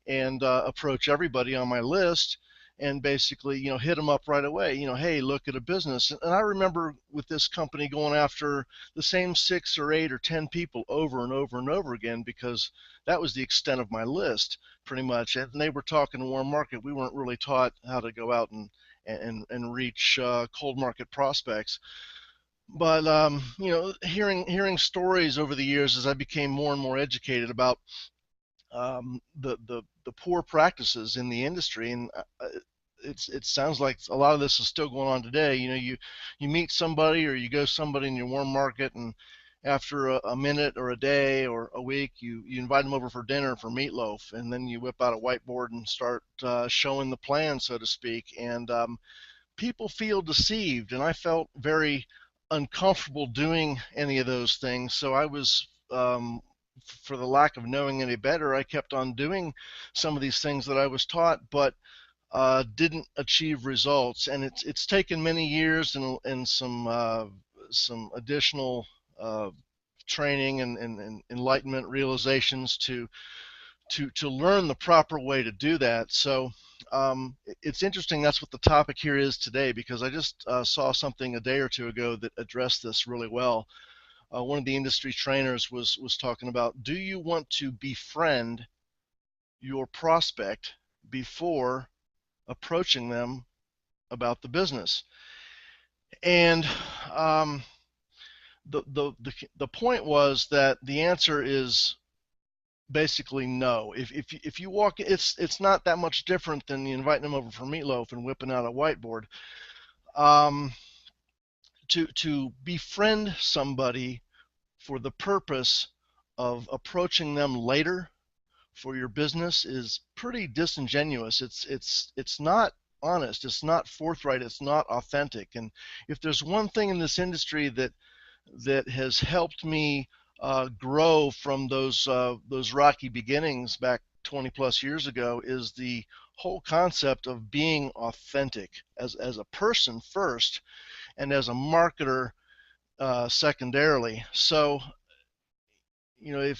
and approach everybody on my list and basically, hit them up right away. Hey, look at a business. And I remember with this company going after the same 6 or 8 or 10 people over and over and over again, because that was the extent of my list pretty much. And they were talking warm market. We weren't really taught how to go out and reach cold market prospects. But hearing stories over the years as I became more and more educated about the poor practices in the industry, and it sounds like a lot of this is still going on today. You meet somebody or you go somebody in your warm market, and after a minute or a day or a week, you invite them over for dinner for meatloaf, and then you whip out a whiteboard and start showing the plan, so to speak. And people feel deceived, and I felt very uncomfortable doing any of those things. So I was for the lack of knowing any better, I kept on doing some of these things that I was taught, but didn't achieve results. And it's taken many years and some additional training and enlightenment realizations to learn the proper way to do that. So it's interesting that's what the topic here is today, because I just saw something a day or two ago that addressed this really well. One of the industry trainers was talking about, do you want to befriend your prospect before approaching them about the business? And the point was that the answer is basically no. If you walk, it's not that much different than you inviting them over for meatloaf and whipping out a whiteboard. To befriend somebody for the purpose of approaching them later for your business is pretty disingenuous. It's not honest. It's not forthright. It's not authentic. And if there's one thing in this industry that has helped me grow from those rocky beginnings back 20 plus years ago, is the whole concept of being authentic as a person first, and as a marketer secondarily. So, do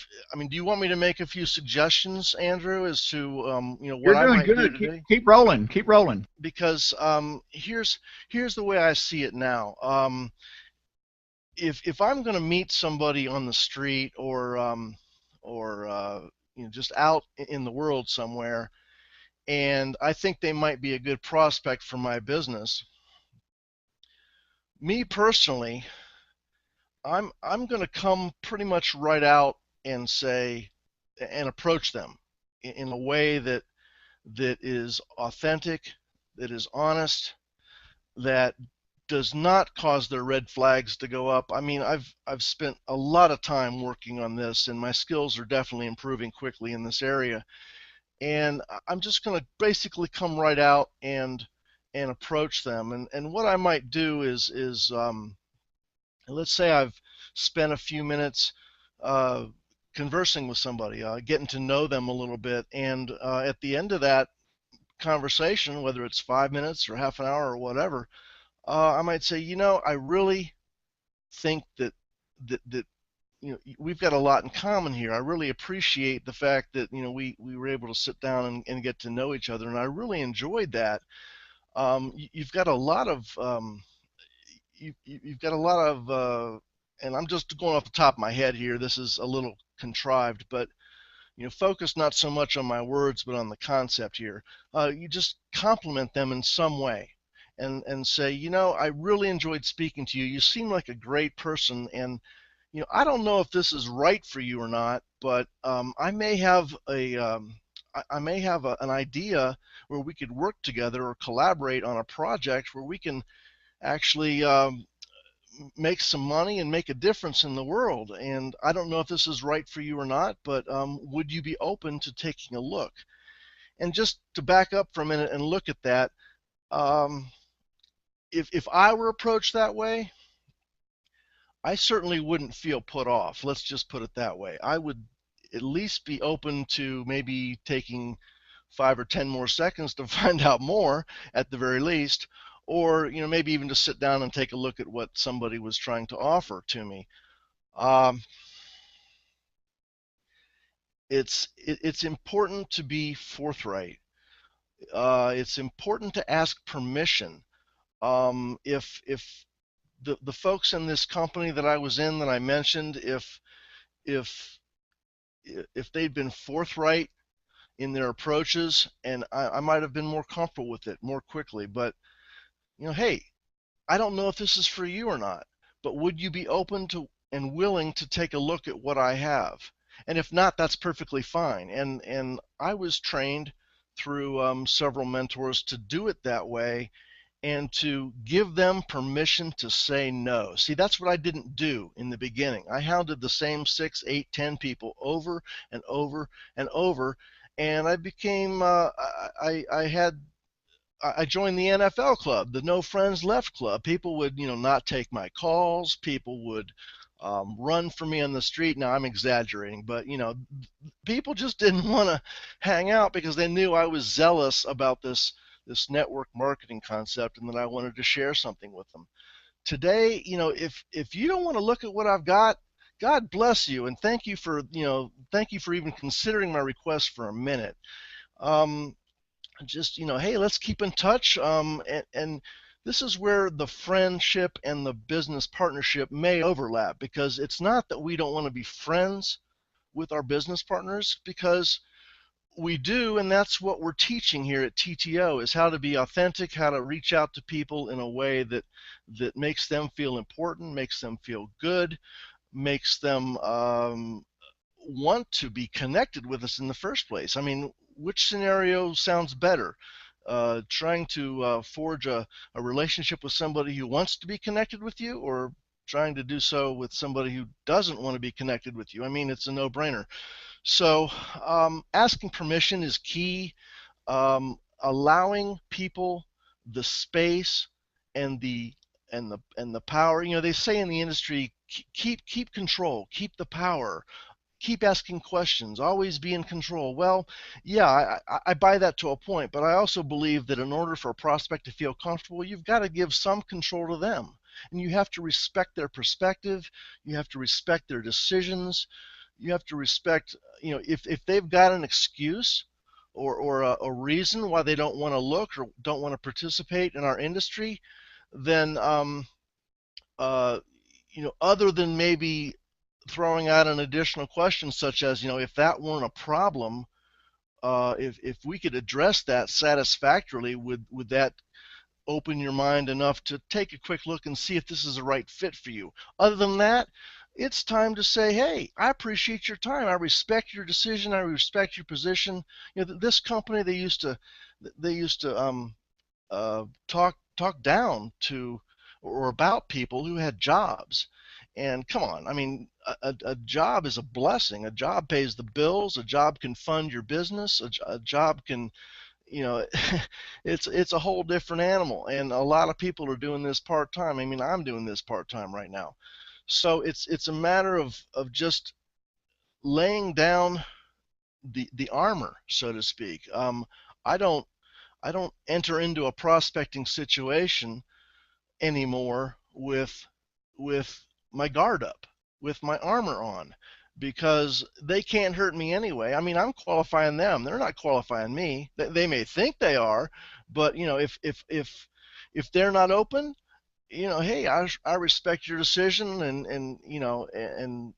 you want me to make a few suggestions, Andrew, as to what You're I doing might do good. today? Keep rolling. Keep rolling. Because here's the way I see it now. If I'm going to meet somebody on the street or just out in the world somewhere, and I think they might be a good prospect for my business, me personally, I'm going to come pretty much right out and say and approach them in a way that is authentic, that is honest, that does not cause their red flags to go up. I mean, I've spent a lot of time working on this, and my skills are definitely improving quickly in this area. And I'm just going to basically come right out and approach them. And what I might do is let's say I've spent a few minutes conversing with somebody, getting to know them a little bit, and at the end of that conversation, whether it's 5 minutes or half an hour or whatever, I might say, I really think that we've got a lot in common here. I really appreciate the fact that we were able to sit down and get to know each other, and I really enjoyed that. You've got a lot of you've got a lot of and I'm just going off the top of my head here. This is a little contrived, but focus not so much on my words, but on the concept here. You just compliment them in some way, and say, I really enjoyed speaking to you. You seem like a great person, and I don't know if this is right for you or not, but I may have an idea where we could work together or collaborate on a project where we can actually make some money and make a difference in the world. And I don't know if this is right for you or not, but would you be open to taking a look? And just to back up for a minute and look at that, if I were approached that way, I certainly wouldn't feel put off. Let's just put it that way. I would at least be open to maybe taking 5 or 10 more seconds to find out more at the very least, or maybe even to sit down and take a look at what somebody was trying to offer to me. It's important to be forthright. It's important to ask permission. If the folks in this company that I was in that I mentioned, if they'd been forthright in their approaches, and I might have been more comfortable with it more quickly. But hey, I don't know if this is for you or not, but would you be open to and willing to take a look at what I have? And if not, that's perfectly fine. And I was trained through several mentors to do it that way, and to give them permission to say no. See, that's what I didn't do in the beginning. I hounded the same 6, 8, 10 people over and over and over, and I became I joined the NFL club, the No Friends Left club. People would not take my calls. People would run for me on the street. Now I'm exaggerating, but people just didn't want to hang out because they knew I was zealous about this network marketing concept, and that I wanted to share something with them. Today, if you don't want to look at what I've got, God bless you, and thank you for even considering my request for a minute. Just hey, let's keep in touch. And this is where the friendship and the business partnership may overlap, because it's not that we don't want to be friends with our business partners, because we do, and that's what we're teaching here at TTO, is how to be authentic, how to reach out to people in a way that makes them feel important, makes them feel good, makes them want to be connected with us in the first place. I mean, which scenario sounds better? Trying to forge a relationship with somebody who wants to be connected with you, or trying to do so with somebody who doesn't want to be connected with you? I mean, it's a no-brainer. So asking permission is key. Allowing people the space and the power. They say in the industry, keep control, keep the power, keep asking questions, always be in control. Well, yeah, I buy that to a point, but I also believe that in order for a prospect to feel comfortable, you've got to give some control to them, and you have to respect their perspective. You have to respect their decisions. You have to respect, if they've got an excuse or a reason why they don't want to look or don't want to participate in our industry, then other than maybe throwing out an additional question such as, if that weren't a problem, if we could address that satisfactorily, would that open your mind enough to take a quick look and see if this is the right fit for you? Other than that, it's time to say, hey, I appreciate your time. I respect your decision. I respect your position. This company, they used to talk down to or about people who had jobs. And come on, I mean, a job is a blessing. A job pays the bills. A job can fund your business. A job can, it's a whole different animal. And a lot of people are doing this part-time. I mean, I'm doing this part-time right now. So it's a matter of just laying down the armor, so to speak. I don't enter into a prospecting situation anymore with my guard up, with my armor on, because they can't hurt me anyway. I mean, I'm qualifying them. They're not qualifying me. They may think they are, but if they're not open, hey, I respect your decision, and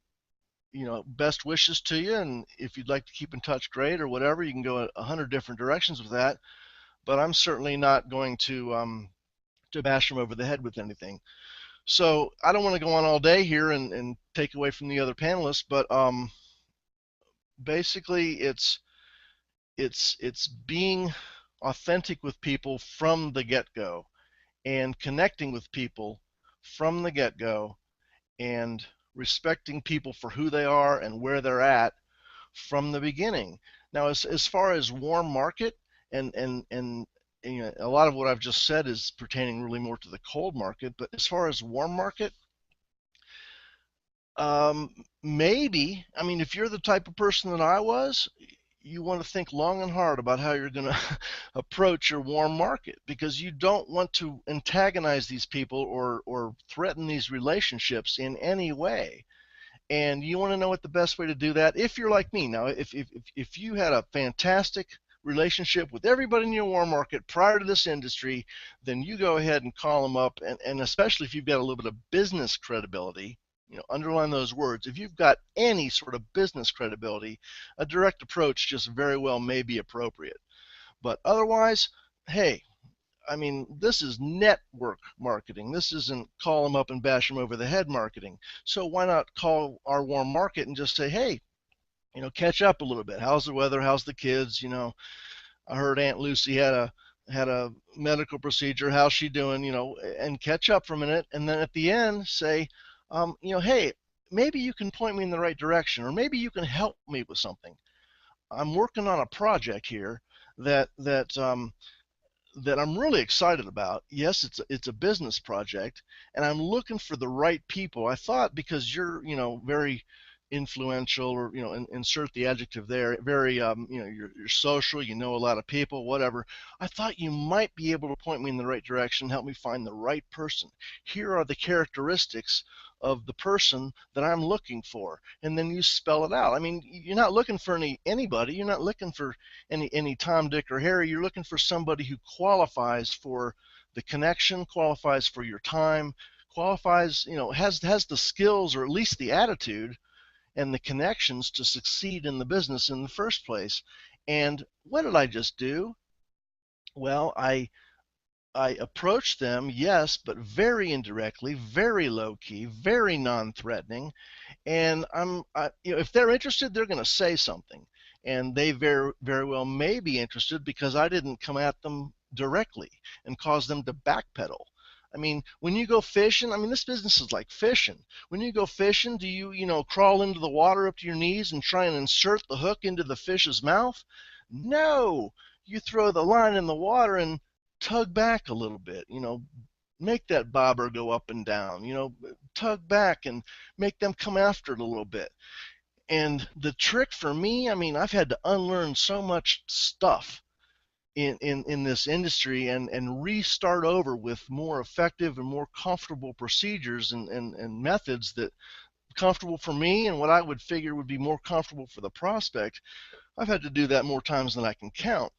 best wishes to you. And if you'd like to keep in touch, great, or whatever. You can go 100 different directions with that. But I'm certainly not going to bash them over the head with anything. So I don't want to go on all day here and take away from the other panelists, but basically it's being authentic with people from the get-go, and connecting with people from the get-go, and respecting people for who they are and where they're at from the beginning. Now, as far as warm market, and a lot of what I've just said is pertaining really more to the cold market, but as far as warm market, maybe, I mean, if you're the type of person that I was, you want to think long and hard about how you're going to approach your warm market, because you don't want to antagonize these people or threaten these relationships in any way. And you want to know what the best way to do that, if you're like me. Now, if you had a fantastic relationship with everybody in your warm market prior to this industry, then you go ahead and call them up, and especially if you've got a little bit of business credibility, underline those words. If you've got any sort of business credibility, a direct approach just very well may be appropriate. But otherwise, hey, I mean, this is network marketing. This isn't call them up and bash them over the head marketing. So why not call our warm market and just say, hey, catch up a little bit. How's the weather? How's the kids? I heard Aunt Lucy had a medical procedure. How's she doing? And catch up for a minute, and then at the end say, hey, maybe you can point me in the right direction, or maybe you can help me with something. I'm working on a project here that I'm really excited about. Yes, it's a business project, and I'm looking for the right people. I thought, because you're very influential, or insert the adjective there, very you're social, you know a lot of people, whatever. I thought you might be able to point me in the right direction, help me find the right person. Here are the characteristics of the person that I'm looking for, and then you spell it out. I mean, you're not looking for anybody. You're not looking for any Tom, Dick, or Harry. You're looking for somebody who qualifies for the connection, qualifies for your time, qualifies, has the skills, or at least the attitude and the connections to succeed in the business in the first place. And what did I just do? Well, I approached them, yes, but very indirectly, very low key, very non-threatening. And if they're interested, they're going to say something, and they very, very well may be interested, because I didn't come at them directly and cause them to backpedal. I mean, when you go fishing, I mean, this business is like fishing. When you go fishing, do you, crawl into the water up to your knees and try and insert the hook into the fish's mouth? No, you throw the line in the water and tug back a little bit, make that bobber go up and down, tug back and make them come after it a little bit. And the trick for me, I mean, I've had to unlearn so much stuff in this industry, and restart over with more effective and more comfortable procedures and methods that comfortable for me, and what I would figure would be more comfortable for the prospect. I've had to do that more times than I can count.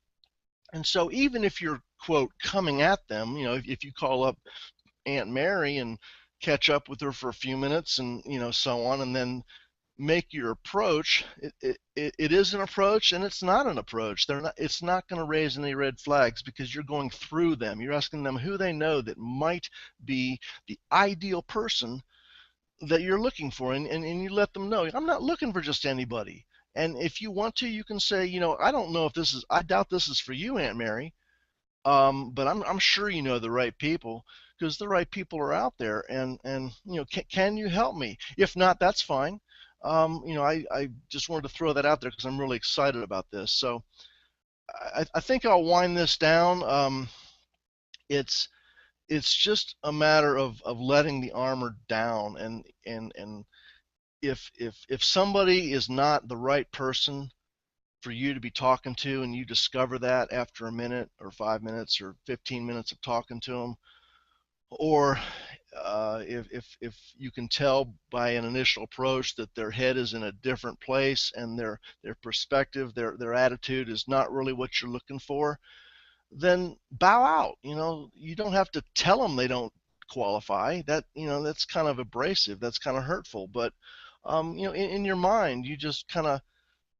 And so even if you're, quote, coming at them, if you call up Aunt Mary and catch up with her for a few minutes, and so on, and then make your approach, it is an approach, and it's not an approach. It's not going to raise any red flags, because you're going through them. You're asking them who they know that might be the ideal person that you're looking for, and you let them know, I'm not looking for just anybody. And if you want to, you can say, I don't know if I doubt this is for you, Aunt Mary, but I'm sure you know the right people, because the right people are out there, and can you help me? If not, that's fine. I just wanted to throw that out there, because I'm really excited about this. So I think I'll wind this down. It's just a matter of letting the armor down, and if somebody is not the right person for you to be talking to, and you discover that after a minute or 5 minutes or 15 minutes of talking to them, or if you can tell by an initial approach that their head is in a different place and their perspective, their attitude is not really what you're looking for, then bow out. You don't have to tell them they don't qualify. That's kind of abrasive. That's kind of hurtful. But in your mind, you just kind of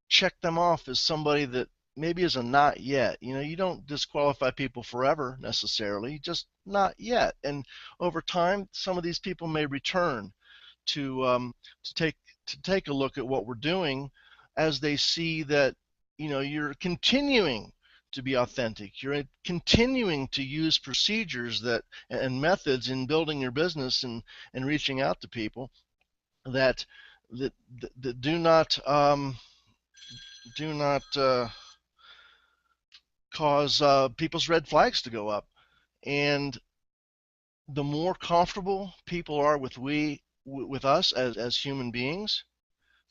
check them off as somebody that maybe is a not yet. You don't disqualify people forever necessarily, just not yet. And over time, some of these people may return to take a look at what we're doing as they see that you're continuing to be authentic. You're continuing to use procedures and methods in building your business and reaching out to people that do not cause people's red flags to go up. And the more comfortable people are with us as human beings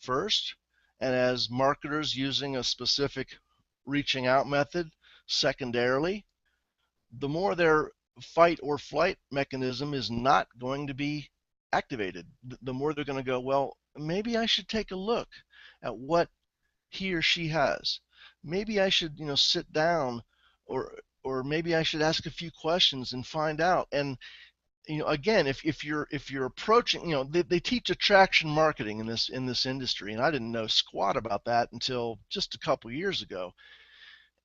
first, and as marketers using a specific reaching out method secondarily, the more their fight or flight mechanism is not going to be activated. The more they're going to go, well, maybe I should take a look at what he or she has. Maybe I should, sit down, or maybe I should ask a few questions and find out. And again, if you're approaching, they teach attraction marketing in this industry, and I didn't know squat about that until just a couple years ago.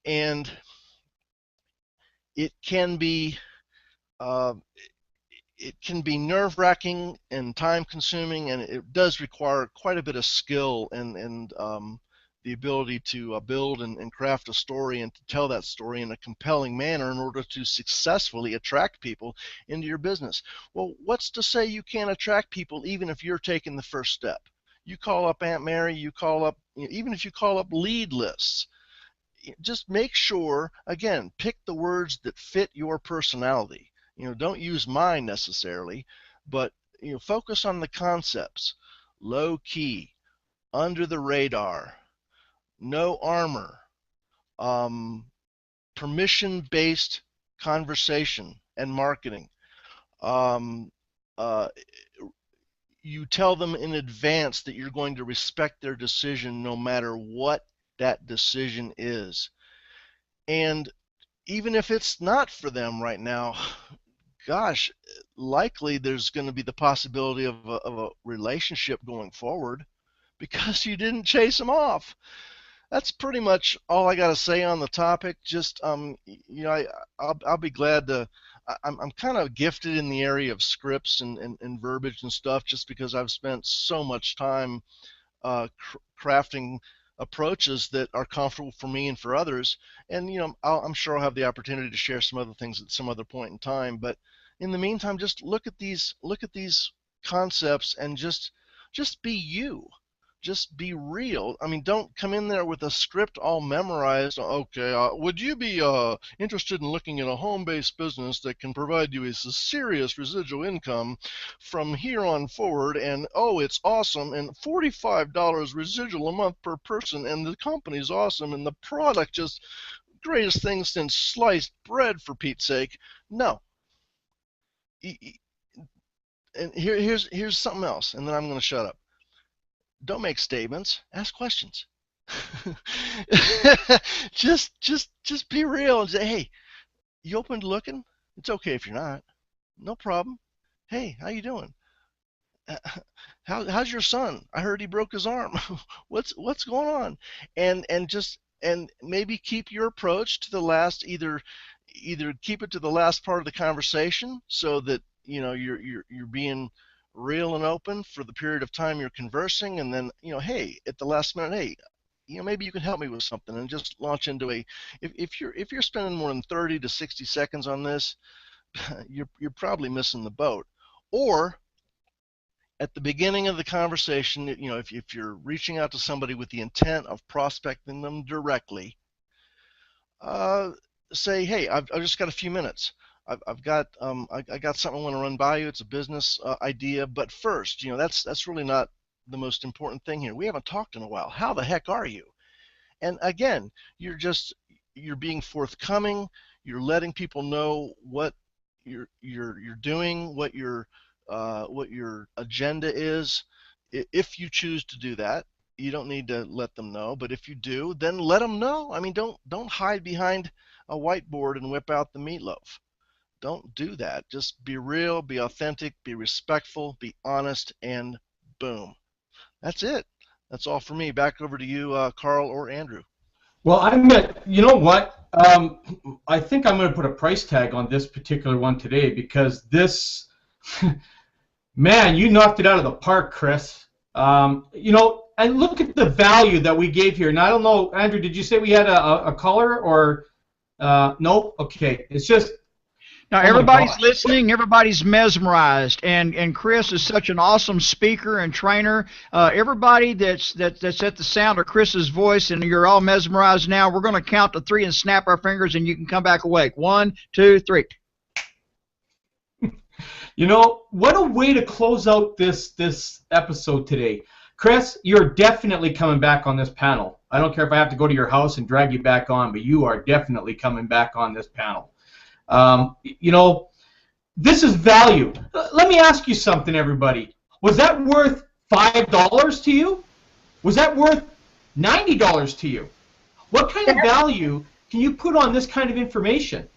And it can be nerve-wracking and time-consuming, and it does require quite a bit of skill and the ability to build and craft a story and to tell that story in a compelling manner in order to successfully attract people into your business. Well, what's to say you can't attract people even if you're taking the first step? You call up Aunt Mary, even if you call up lead lists, just make sure, again, pick the words that fit your personality. Don't use mine necessarily, but focus on the concepts. Low key, under the radar, no armor, permission-based conversation and marketing. You tell them in advance that you're going to respect their decision no matter what that decision is. And even if it's not for them right now, gosh, likely there's going to be the possibility of a relationship going forward because you didn't chase them off. That's pretty much all I got to say on the topic. Just I'll be glad to. I'm kind of gifted in the area of scripts and verbiage and stuff, just because I've spent so much time crafting approaches that are comfortable for me and for others. And I'm sure I'll have the opportunity to share some other things at some other point in time. But in the meantime, just look at these concepts and just be you. Just be real. I mean, don't come in there with a script all memorized. Okay, would you be interested in looking at a home-based business that can provide you a serious residual income from here on forward? And oh, it's awesome, and $45 residual a month per person, and the company's awesome, and the product just greatest thing since sliced bread, for Pete's sake. No. And here's something else, and then I'm going to shut up. Don't make statements. Ask questions. just be real and say, hey, you open to looking? It's okay if you're not. No problem. Hey, how you doing? How's your son? I heard he broke his arm. What's going on? And maybe keep your approach to the last. Either keep it to the last part of the conversation so that you're being real and open for the period of time you're conversing, and then hey, at the last minute, hey, maybe you can help me with something, and just launch into if you're spending more than 30 to 60 seconds on this, you're probably missing the boat. Or at the beginning of the conversation, if you're reaching out to somebody with the intent of prospecting them directly, say, hey, I've just got a few minutes. I got something I want to run by you. It's a business idea, but first, that's really not the most important thing here. We haven't talked in a while. How the heck are you? And again, you're being forthcoming. You're letting people know what you're doing, what you're what your agenda is. If you choose to do that, you don't need to let them know. But if you do, then let them know. I mean, don't hide behind a whiteboard and whip out the meatloaf. Don't do that. Just be real, be authentic, be respectful, be honest, and boom. That's it. That's all for me. Back over to you, Carl or Andrew. Well, you know what? I think I'm going to put a price tag on this particular one today because this, man, you knocked it out of the park, Chris. You know, and look at the value that we gave here. And I don't know, Andrew, did you say we had a caller or no? Okay, it's just. Now everybody's listening, everybody's mesmerized, and Chris is such an awesome speaker and trainer. Everybody that's at the sound of Chris's voice, and you're all mesmerized now, we're going to count to 3 and snap our fingers, and you can come back awake. 1, 2, 3. You know, what a way to close out this episode today. Chris, you're definitely coming back on this panel. I don't care if I have to go to your house and drag you back on, but you are definitely coming back on this panel. You know, this is value. Let me ask you something, everybody. Was that worth $5 to you? Was that worth $90 to you? What kind of value can you put on this kind of information?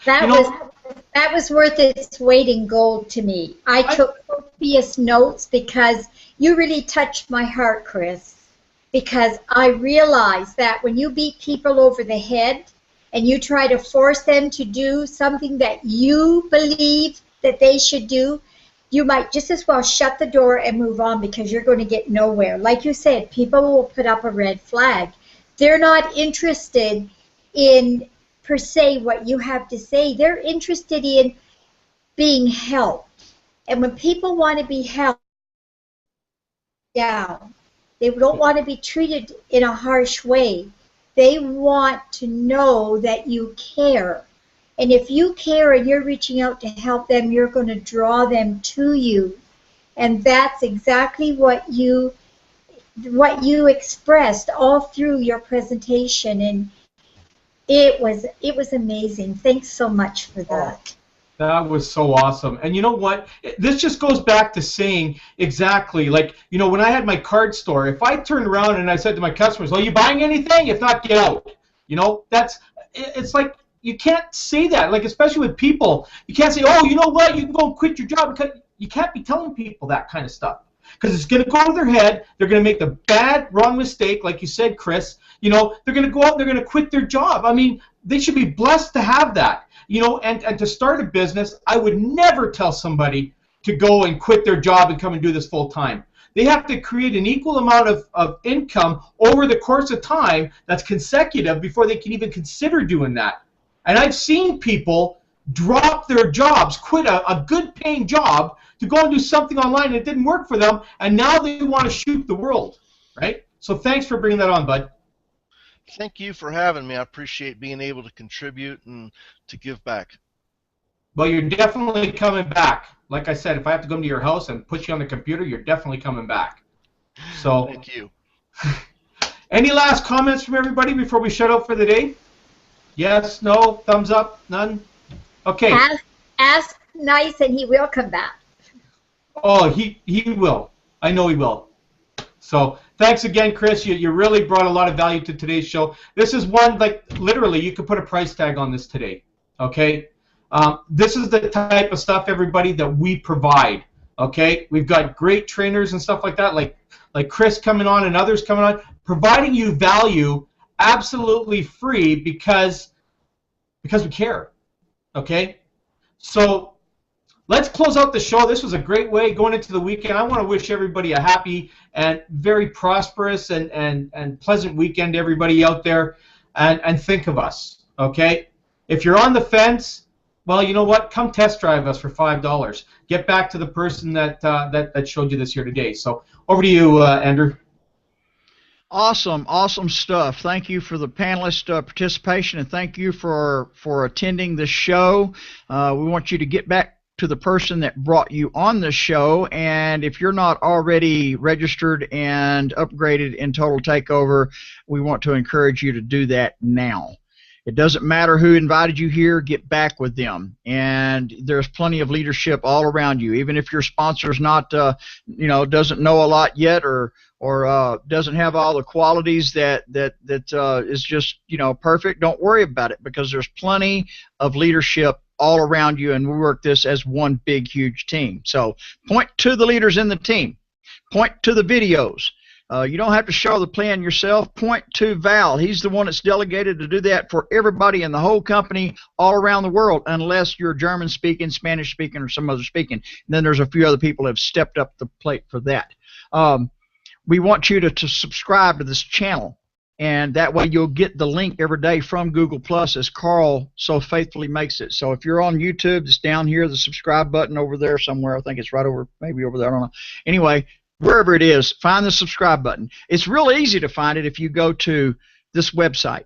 That was worth its weight in gold to me. I took copious notes because you really touched my heart, Chris. Because I realized that when you beat people over the head, and you try to force them to do something that you believe that they should do, you might just as well shut the door and move on because you're going to get nowhere. Like you said, people will put up a red flag. They're not interested in, per se, what you have to say. They're interested in being helped. And when people want to be helped, down, they don't want to be treated in a harsh way. They want to know that you care. And if you care and you're reaching out to help them, you're going to draw them to you. And that's exactly what you expressed all through your presentation. And it was amazing. Thanks so much for that. That was so awesome. And you know what? This just goes back to saying exactly, like, you know, when I had my card store, if I turned around and I said to my customers, "Are you buying anything? If not, get out." You know, it's like, you can't say that, like, especially with people. You can't say, "Oh, you know what? You can go and quit your job." Because you can't be telling people that kind of stuff. Because it's going to go to their head. They're going to make the wrong mistake, like you said, Chris. You know, they're going to go out and they're going to quit their job. I mean, they should be blessed to have that. You know, and to start a business, I would never tell somebody to go and quit their job and come and do this full time. They have to create an equal amount of income over the course of time that's consecutive before they can even consider doing that. And I've seen people drop their jobs, quit a good paying job to go and do something online and it didn't work for them, and now they want to shoot the world, right? So thanks for bringing that on, bud. Thank you for having me. I appreciate being able to contribute and to give back. Well, you're definitely coming back. Like I said, if I have to come to your house and put you on the computer, you're definitely coming back. So, thank you. Any last comments from everybody before we shut up for the day? Yes, no, thumbs up, none? Okay. Ask nice and he will come back. Oh, he will. I know he will. So thanks again, Chris. You really brought a lot of value to today's show. This is one, like, literally, you could put a price tag on this today, okay? This is the type of stuff, everybody, that we provide, okay? We've got great trainers and stuff like that, like Chris coming on and others coming on, providing you value absolutely free because we care, okay? So let's close out the show. This was a great way going into the weekend. I want to wish everybody a happy and very prosperous and pleasant weekend, everybody out there, and think of us, okay? If you're on the fence, well, you know what? Come test drive us for $5. Get back to the person that showed you this here today. So over to you, Andrew. Awesome, awesome stuff. Thank you for the panelist participation, and thank you for attending the show. We want you to get back to the person that brought you on the show, and if you're not already registered and upgraded in Total Takeover, we want to encourage you to do that now. It doesn't matter who invited you here, get back with them. And there's plenty of leadership all around you. Even if your sponsor's not, doesn't know a lot yet, or doesn't have all the qualities that is just, perfect, don't worry about it, because there's plenty of leadership all around you, and we work this as one big, huge team. So point to the leaders in the team. Point to the videos. You don't have to show the plan yourself. Point to Val. He's the one that's delegated to do that for everybody in the whole company all around the world, unless you're German speaking, Spanish speaking, or some other speaking. And then there's a few other people who have stepped up the plate for that. We want you to subscribe to this channel, and that way you'll get the link every day from Google Plus, as Carl so faithfully makes it. So if you're on YouTube, it's down here, the subscribe button over there somewhere. I think it's right over, maybe over there, I don't know. Anyway, wherever it is, find the subscribe button. It's real easy to find it if you go to this website,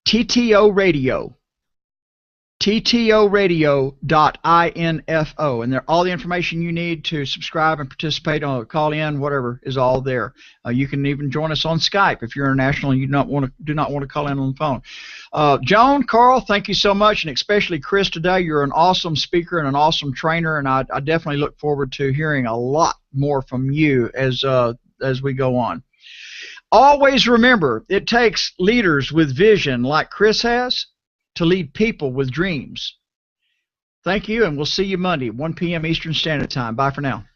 TTO Radio, ttoradio.info, and all the information you need to subscribe and participate on, call in, whatever, is all there. You can even join us on Skype if you're international and you do not want to call in on the phone. Joan, Carl, thank you so much, and especially Chris today. You're an awesome speaker and an awesome trainer, and I definitely look forward to hearing a lot more from you as we go on. Always remember, it takes leaders with vision like Chris has to lead people with dreams. Thank you, and we'll see you Monday, 1 p.m. Eastern Standard Time. Bye for now.